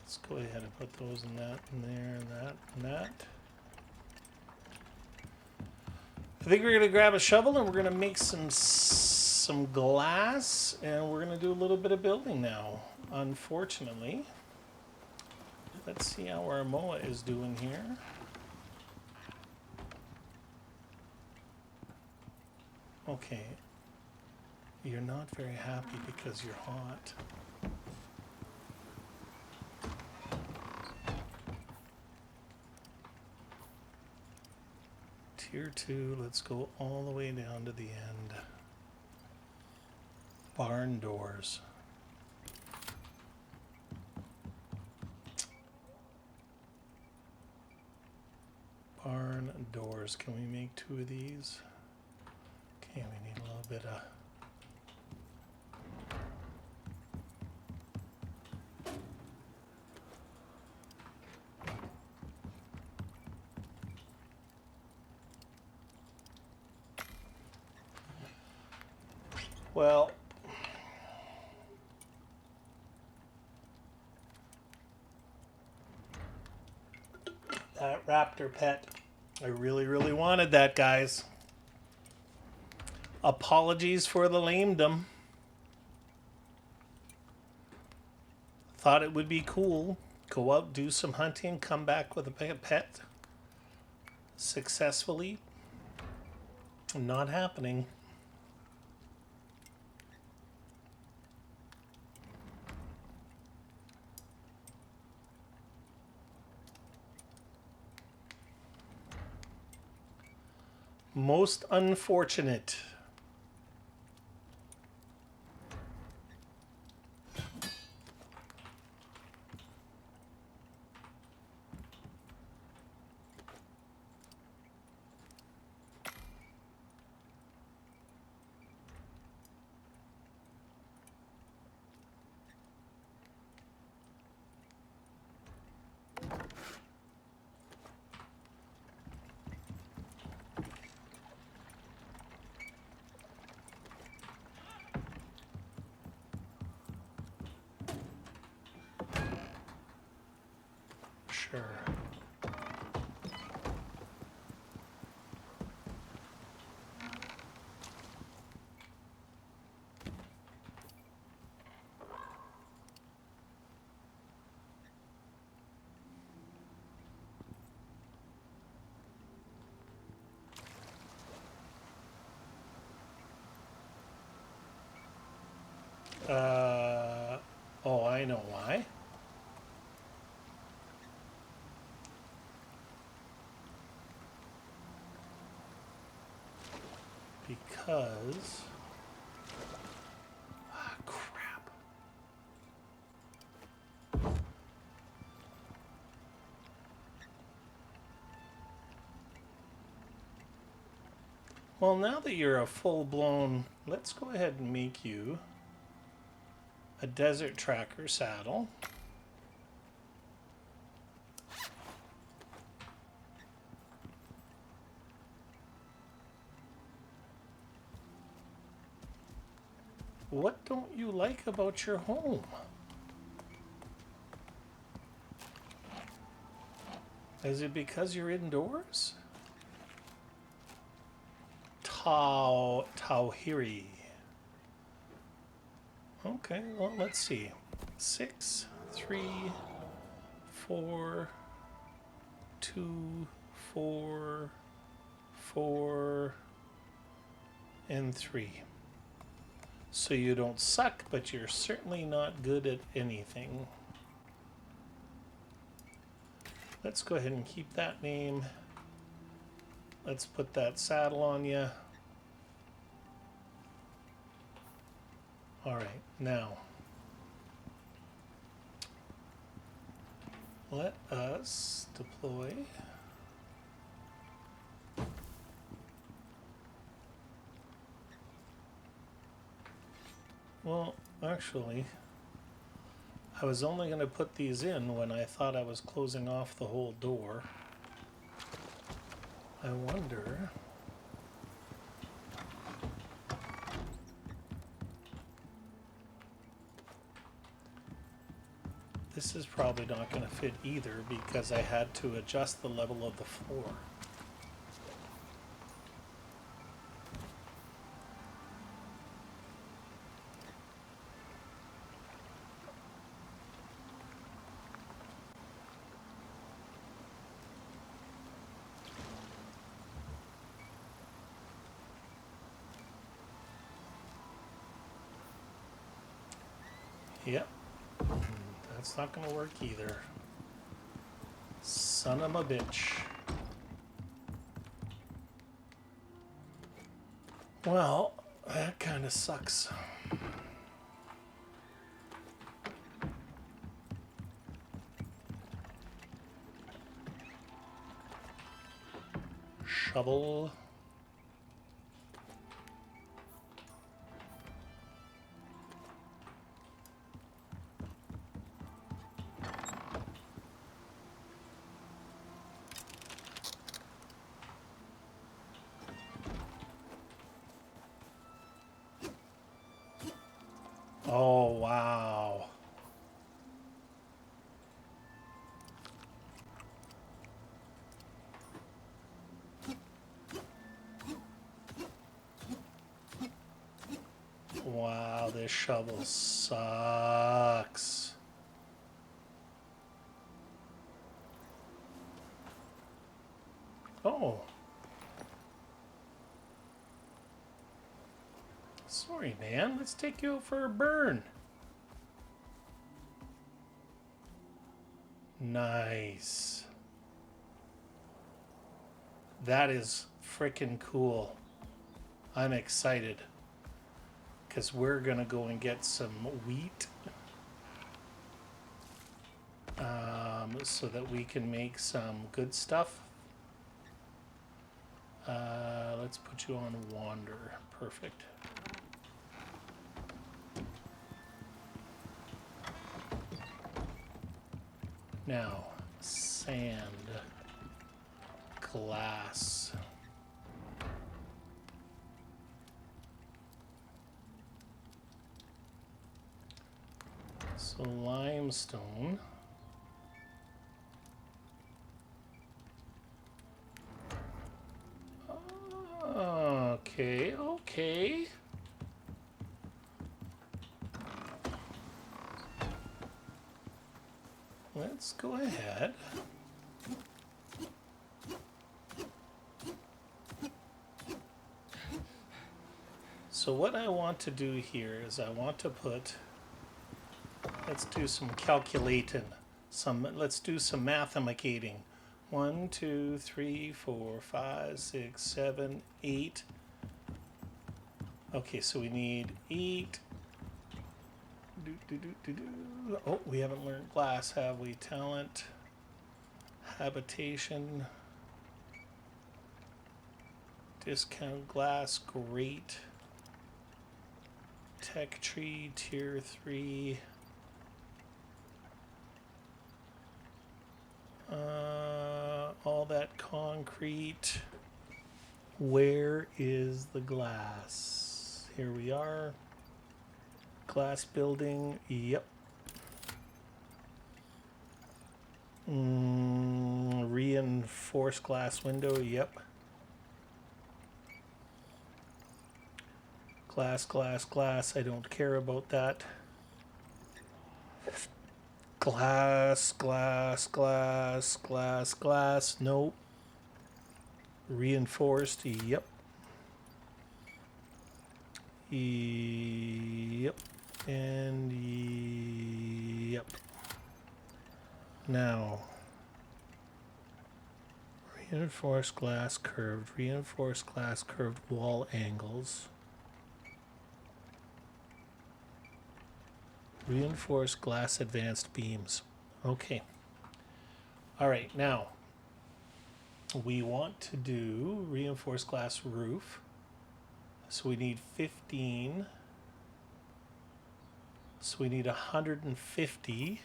Let's go ahead and put those in that, and there, and that, and that. I think we're going to grab a shovel and we're going to make some glass, and we're going to do a little bit of building now, unfortunately. Let's see how our Moa is doing here. Okay. You're not very happy because you're hot. Tier 2, let's go all the way down to the end. Barn doors. Barn doors. Can we make 2 of these? Okay, we need a little bit of... Well, that raptor pet, I really, really wanted that, guys. Apologies for the lamedom. Thought it would be cool. Go out, do some hunting, come back with a pet. Successfully. Not happening. Most unfortunate. Sure. Oh, I know why. Because... Ah, crap. Well, now that you're a full-blown... Let's go ahead and make you a desert tracker saddle. What don't you like about your home? Is it because you're indoors? Tauhiri. Okay, well, let's see. 6, 3, 4, 2, 4, 4, and 3. So you don't suck, but you're certainly not good at anything. Let's go ahead and keep that name. Let's put that saddle on you. All right, now let us deploy. Well, actually, I was only going to put these in when I thought I was closing off the whole door. I wonder... This is probably not going to fit either because I had to adjust the level of the floor. Yep. That's not going to work either. Son of a bitch. Well, that kind of sucks. Shovel. Oh, wow. Wow, this shovel sucks. Oh. Sorry, man. Let's take you out for a burn. Nice. That is freaking cool. I'm excited. Because we're going to go and get some wheat. So that we can make some good stuff. Let's put you on wander. Perfect. Now, sand, glass. So limestone. Okay, okay. Let's go ahead. So what I want to do here is I want to put, let's do some calculating. Let's do some mathemacating. 1, 2, 3, 4, 5, 6, 7, 8. Okay, so we need 8. Oh, we haven't learned glass, have we? Talent, habitation, discount glass, great. Tech tree, tier 3. All that concrete. Where is the glass? Here we are. Glass building. Yep. Reinforced glass window. Yep. Glass, glass, glass. I don't care about that. Glass, glass, glass, glass, glass. Nope. Reinforced. Yep. Yep. And yep. Now, reinforced glass curved, reinforced glass curved wall angles. Reinforced glass advanced beams. Okay. All right, now we want to do reinforced glass roof. So we need 15. So we need 150.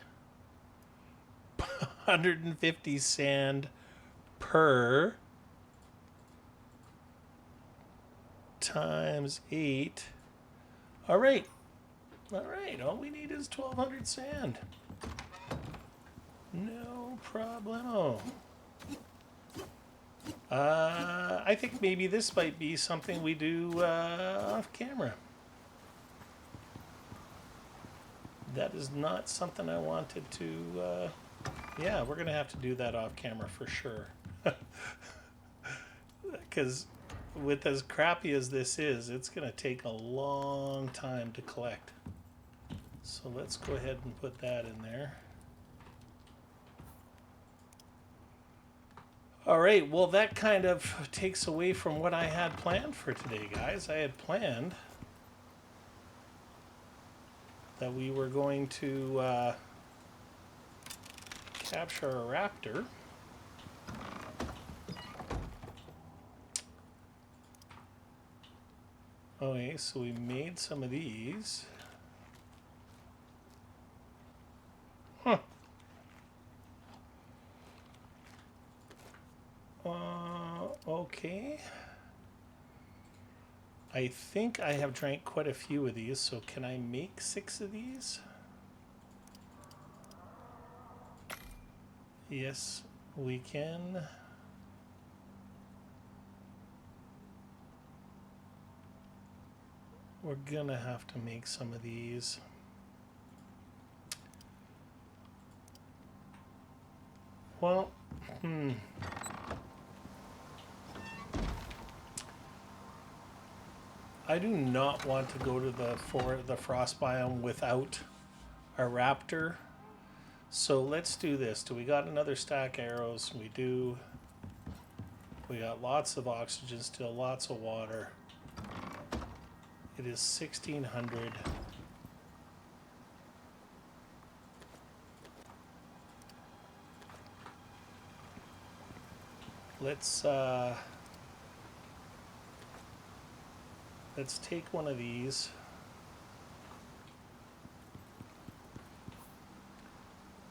150 sand per times 8. All right. All right. All we need is 1,200 sand. No problemo. I think maybe this might be something we do off camera. That is not something I wanted to... yeah, we're going to have to do that off camera for sure. Because with as crappy as this is, it's going to take a long time to collect. So let's go ahead and put that in there. All right, well, that kind of takes away from what I had planned for today, guys. I had planned that we were going to capture a raptor. Okay, so we made some of these. Huh. Okay. I think I have drank quite a few of these, so can I make 6 of these? Yes, we can. We're gonna have to make some of these. Well, I do not want to go to the frost biome without a raptor. So let's do this. Do we got another stack of arrows? We do. We got lots of oxygen still, lots of water. It is 1600. Let's take one of these.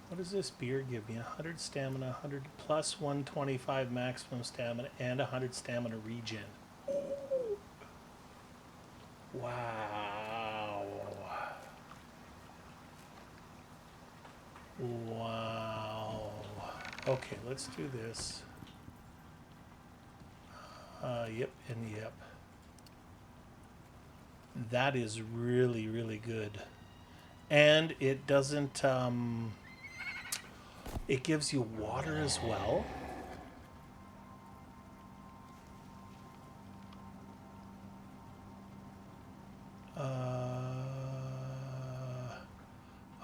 What does this beer give me? 100 stamina, 100 plus 125 maximum stamina, and 100 stamina regen. Wow. Wow. Okay, let's do this. Yep, and yep. That is really, really good. And it doesn't, it gives you water as well.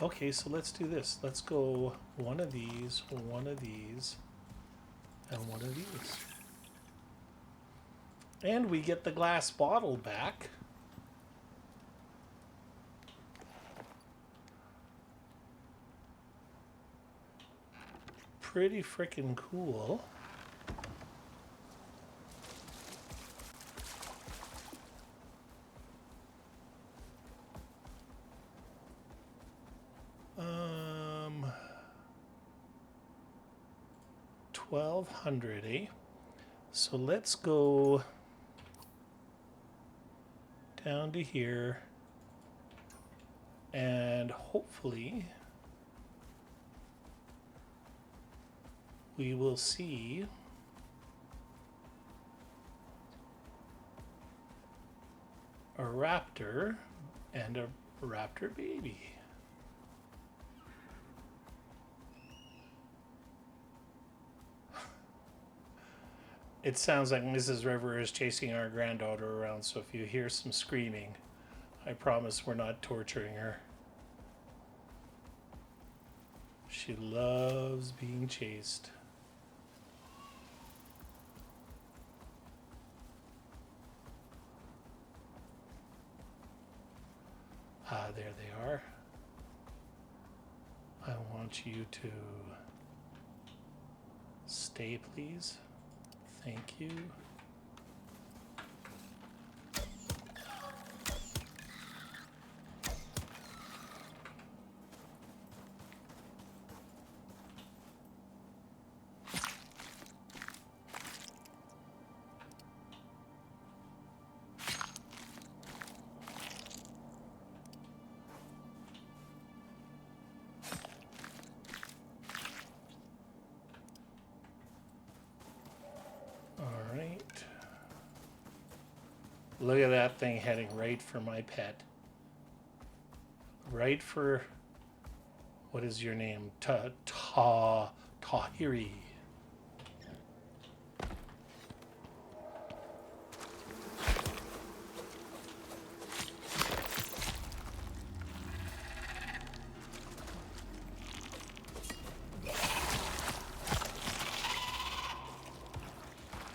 Okay, so let's do this. Let's go one of these, and one of these. And we get the glass bottle back. Pretty freaking cool. Um, 1,200, eh? So let's go down to here, and hopefully we will see a raptor and a raptor baby. It sounds like Mrs. River is chasing our granddaughter around, so if you hear some screaming, I promise we're not torturing her. She loves being chased. Ah, there they are. I want you to stay, please. Thank you. Look at that thing heading right for my pet. Right for, what is your name? Tahiri.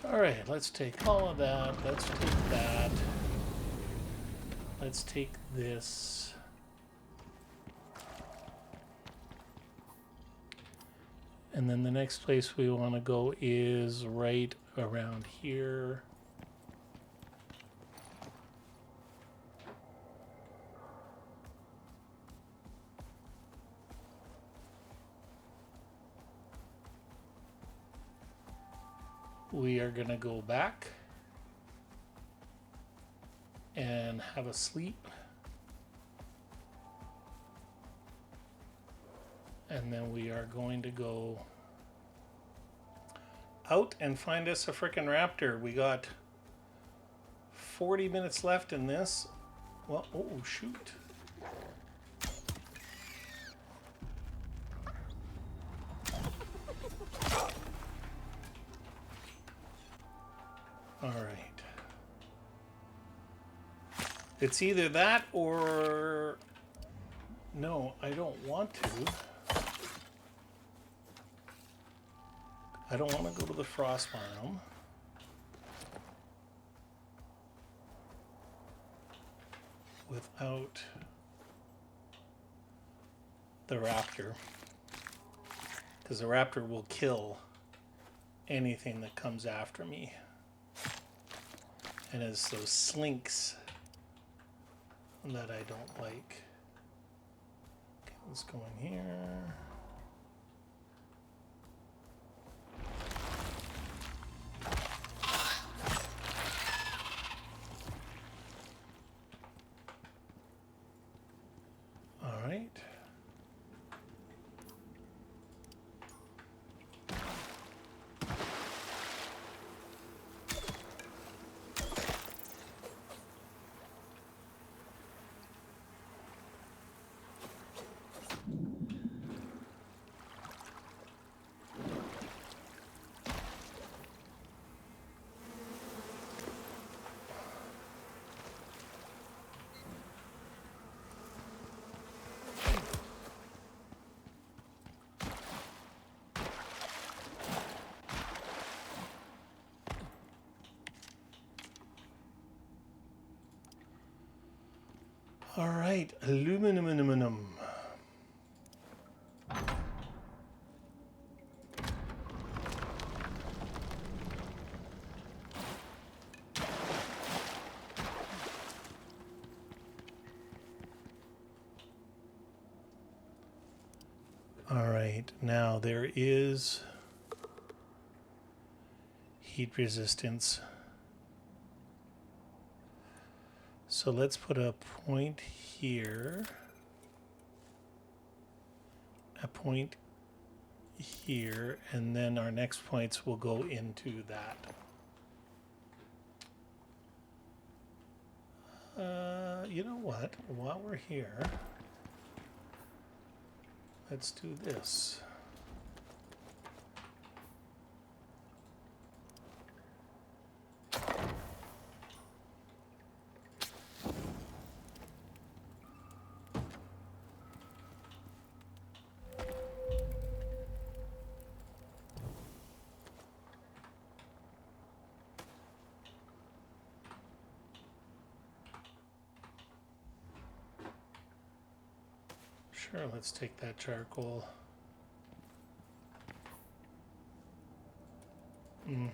Alright, let's take all of that. Let's take that. Let's take this. And then the next place we want to go is right around here. We are going to go back and have a sleep. And then we are going to go out and find us a frickin' raptor. We got 40 minutes left in this. Well, oh, shoot. All right. It's either that or... No, I don't want to. I don't want to go to the frost biome. Without the raptor. Because the raptor will kill anything that comes after me. And it's those slinks that I don't like. Okay, let's go in here. All right. All right, aluminum. All right, now there is heat resistance. So let's put a point here, a point here, and then our next points will go into that. You know what? While we're here, let's do this. Sure, let's take that charcoal. Let's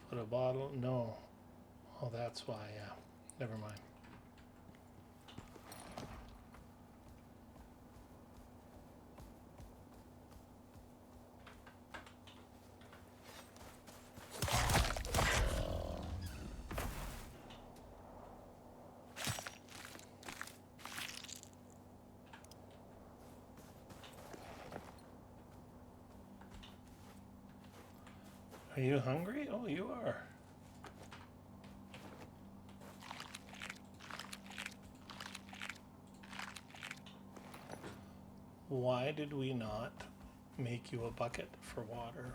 put a bottle. No. Oh, that's why. Yeah. Never mind. Are you hungry? Oh, you are. Why did we not make you a bucket for water?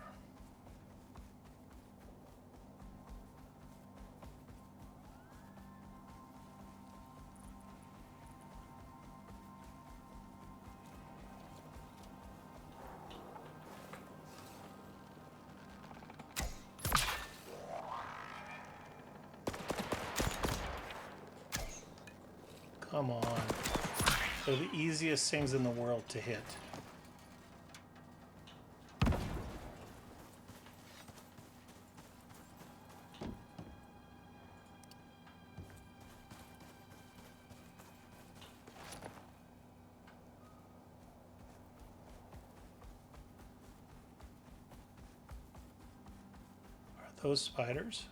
Come on. They're the easiest things in the world to hit. Are those spiders?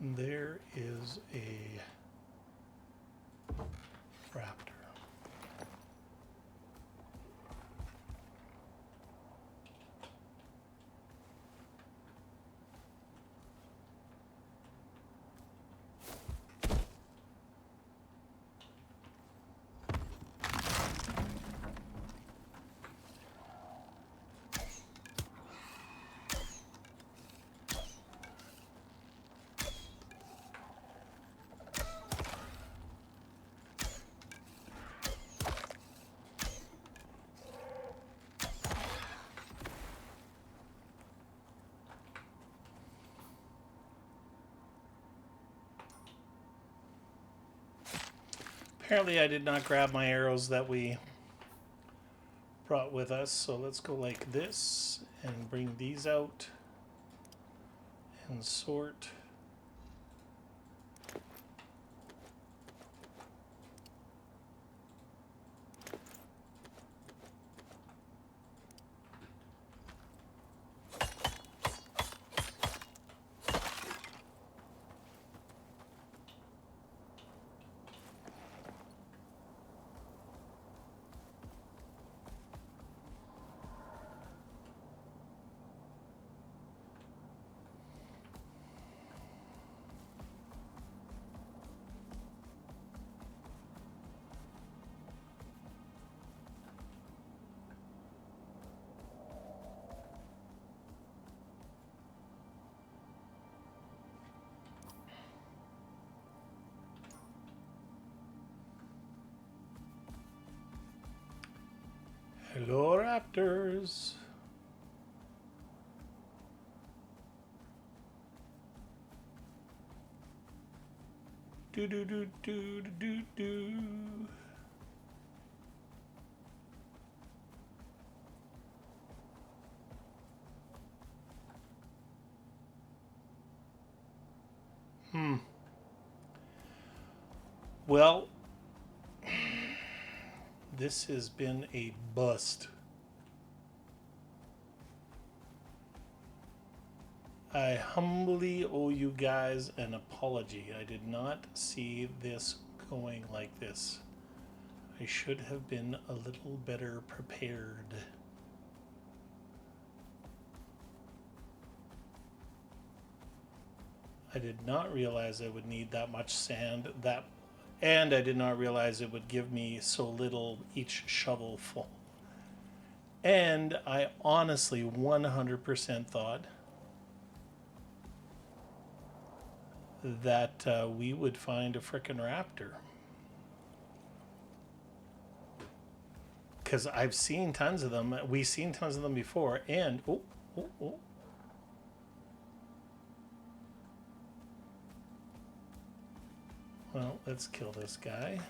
There is a raptor. Apparently I did not grab my arrows that we brought with us, so let's go like this and bring these out and sort. Hello, Raptors. Do do do do do do. Well, this has been a bust. I humbly owe you guys an apology. I did not see this going like this. I should have been a little better prepared. I did not realize I would need that much sand, and I did not realize it would give me so little each shovel full. And I honestly 100% thought that we would find a frickin' raptor. Because I've seen tons of them. We've seen tons of them before. And, oh. Well, let's kill this guy.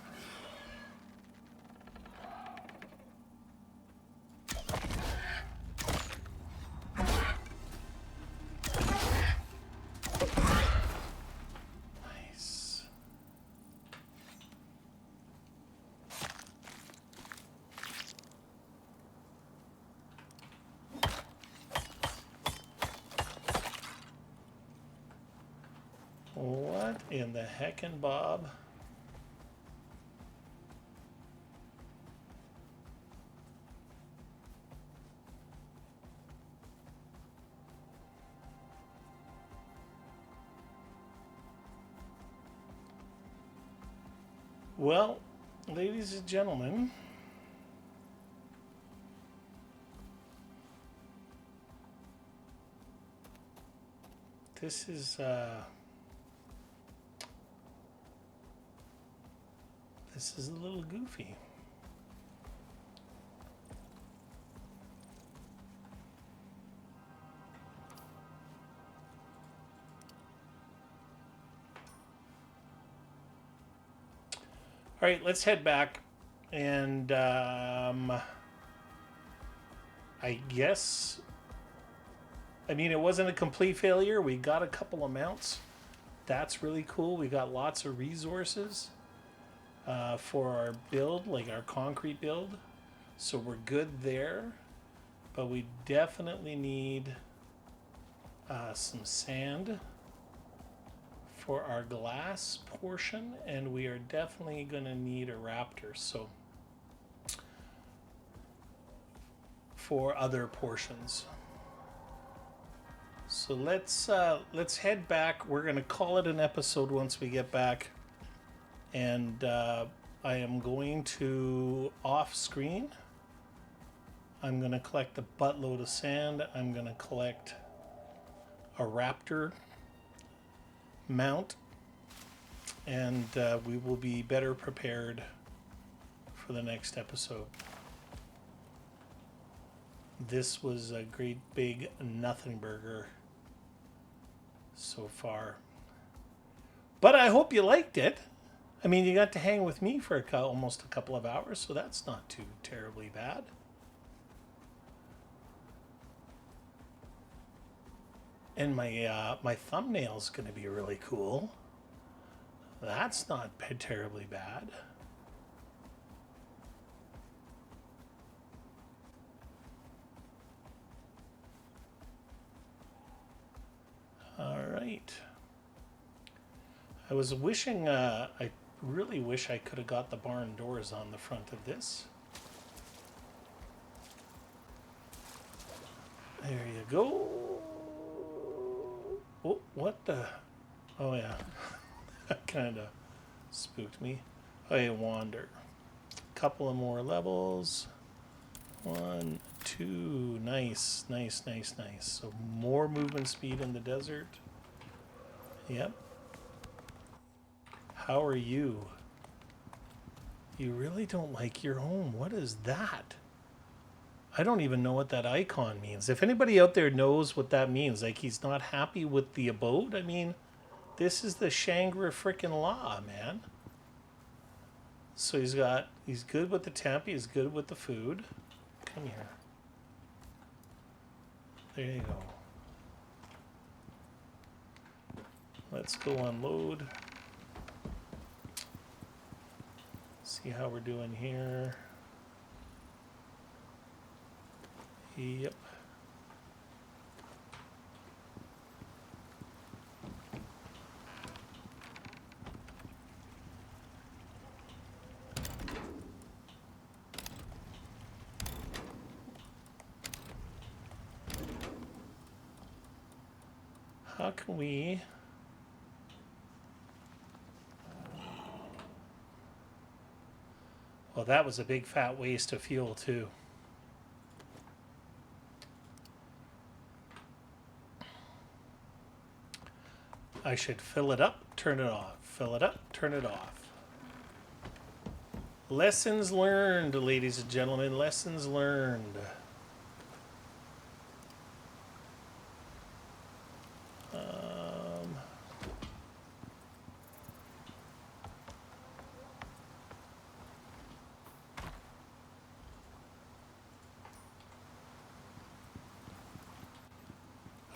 Nice. What in the heckin' Bob? Well, ladies and gentlemen, this is a little goofy. All right, let's head back, and I guess, I mean, it wasn't a complete failure. We got a couple of mounts. That's really cool. We got lots of resources for our build, like our concrete build. So we're good there, but we definitely need some sand for our glass portion, and we are definitely going to need a raptor. So for other portions. So let's head back. We're going to call it an episode once we get back, and I am going to off screen. I'm going to collect a buttload of sand. I'm going to collect a raptor mount, and we will be better prepared for the next episode. This was a great big nothing burger so far, but I hope you liked it. I mean, you got to hang with me for almost a couple of hours, so that's not too terribly bad. And my thumbnail's going to be really cool. That's not terribly bad. All right. I was wishing, I really wish I could have got the barn doors on the front of this. There you go. Oh, what the? Oh, yeah. That kind of spooked me. I wander. Couple of more levels. 1, 2. Nice, nice, nice, nice. So more movement speed in the desert. Yep. How are you? You really don't like your home. What is that? I don't even know what that icon means. If anybody out there knows what that means, like he's not happy with the abode, I mean, this is the Shangri frickin' law, man. So he's good with the temp, he's good with the food. Come here. There you go. Let's go unload. See how we're doing here. Yep. How can we... Well, that was a big fat waste of fuel too. I should fill it up, turn it off. Fill it up, turn it off. Lessons learned, ladies and gentlemen. Lessons learned.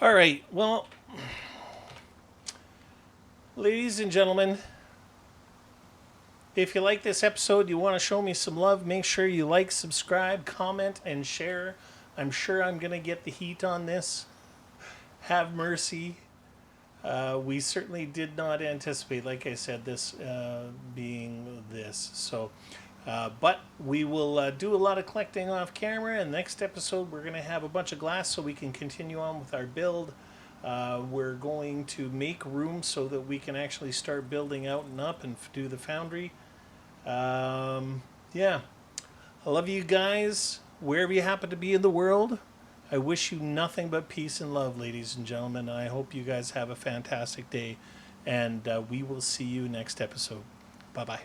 All right, well, ladies and gentlemen, if you like this episode, you want to show me some love, make sure you like, subscribe, comment, and share. I'm sure I'm going to get the heat on this. Have mercy. We certainly did not anticipate, like I said, this being this. So, but we will do a lot of collecting off camera. And next episode, we're going to have a bunch of glass so we can continue on with our build. We're going to make room so that we can actually start building out and up and do the foundry. Yeah. I love you guys, wherever you happen to be in the world. I wish you nothing but peace and love, ladies and gentlemen. I hope you guys have a fantastic day. And we will see you next episode. Bye-bye.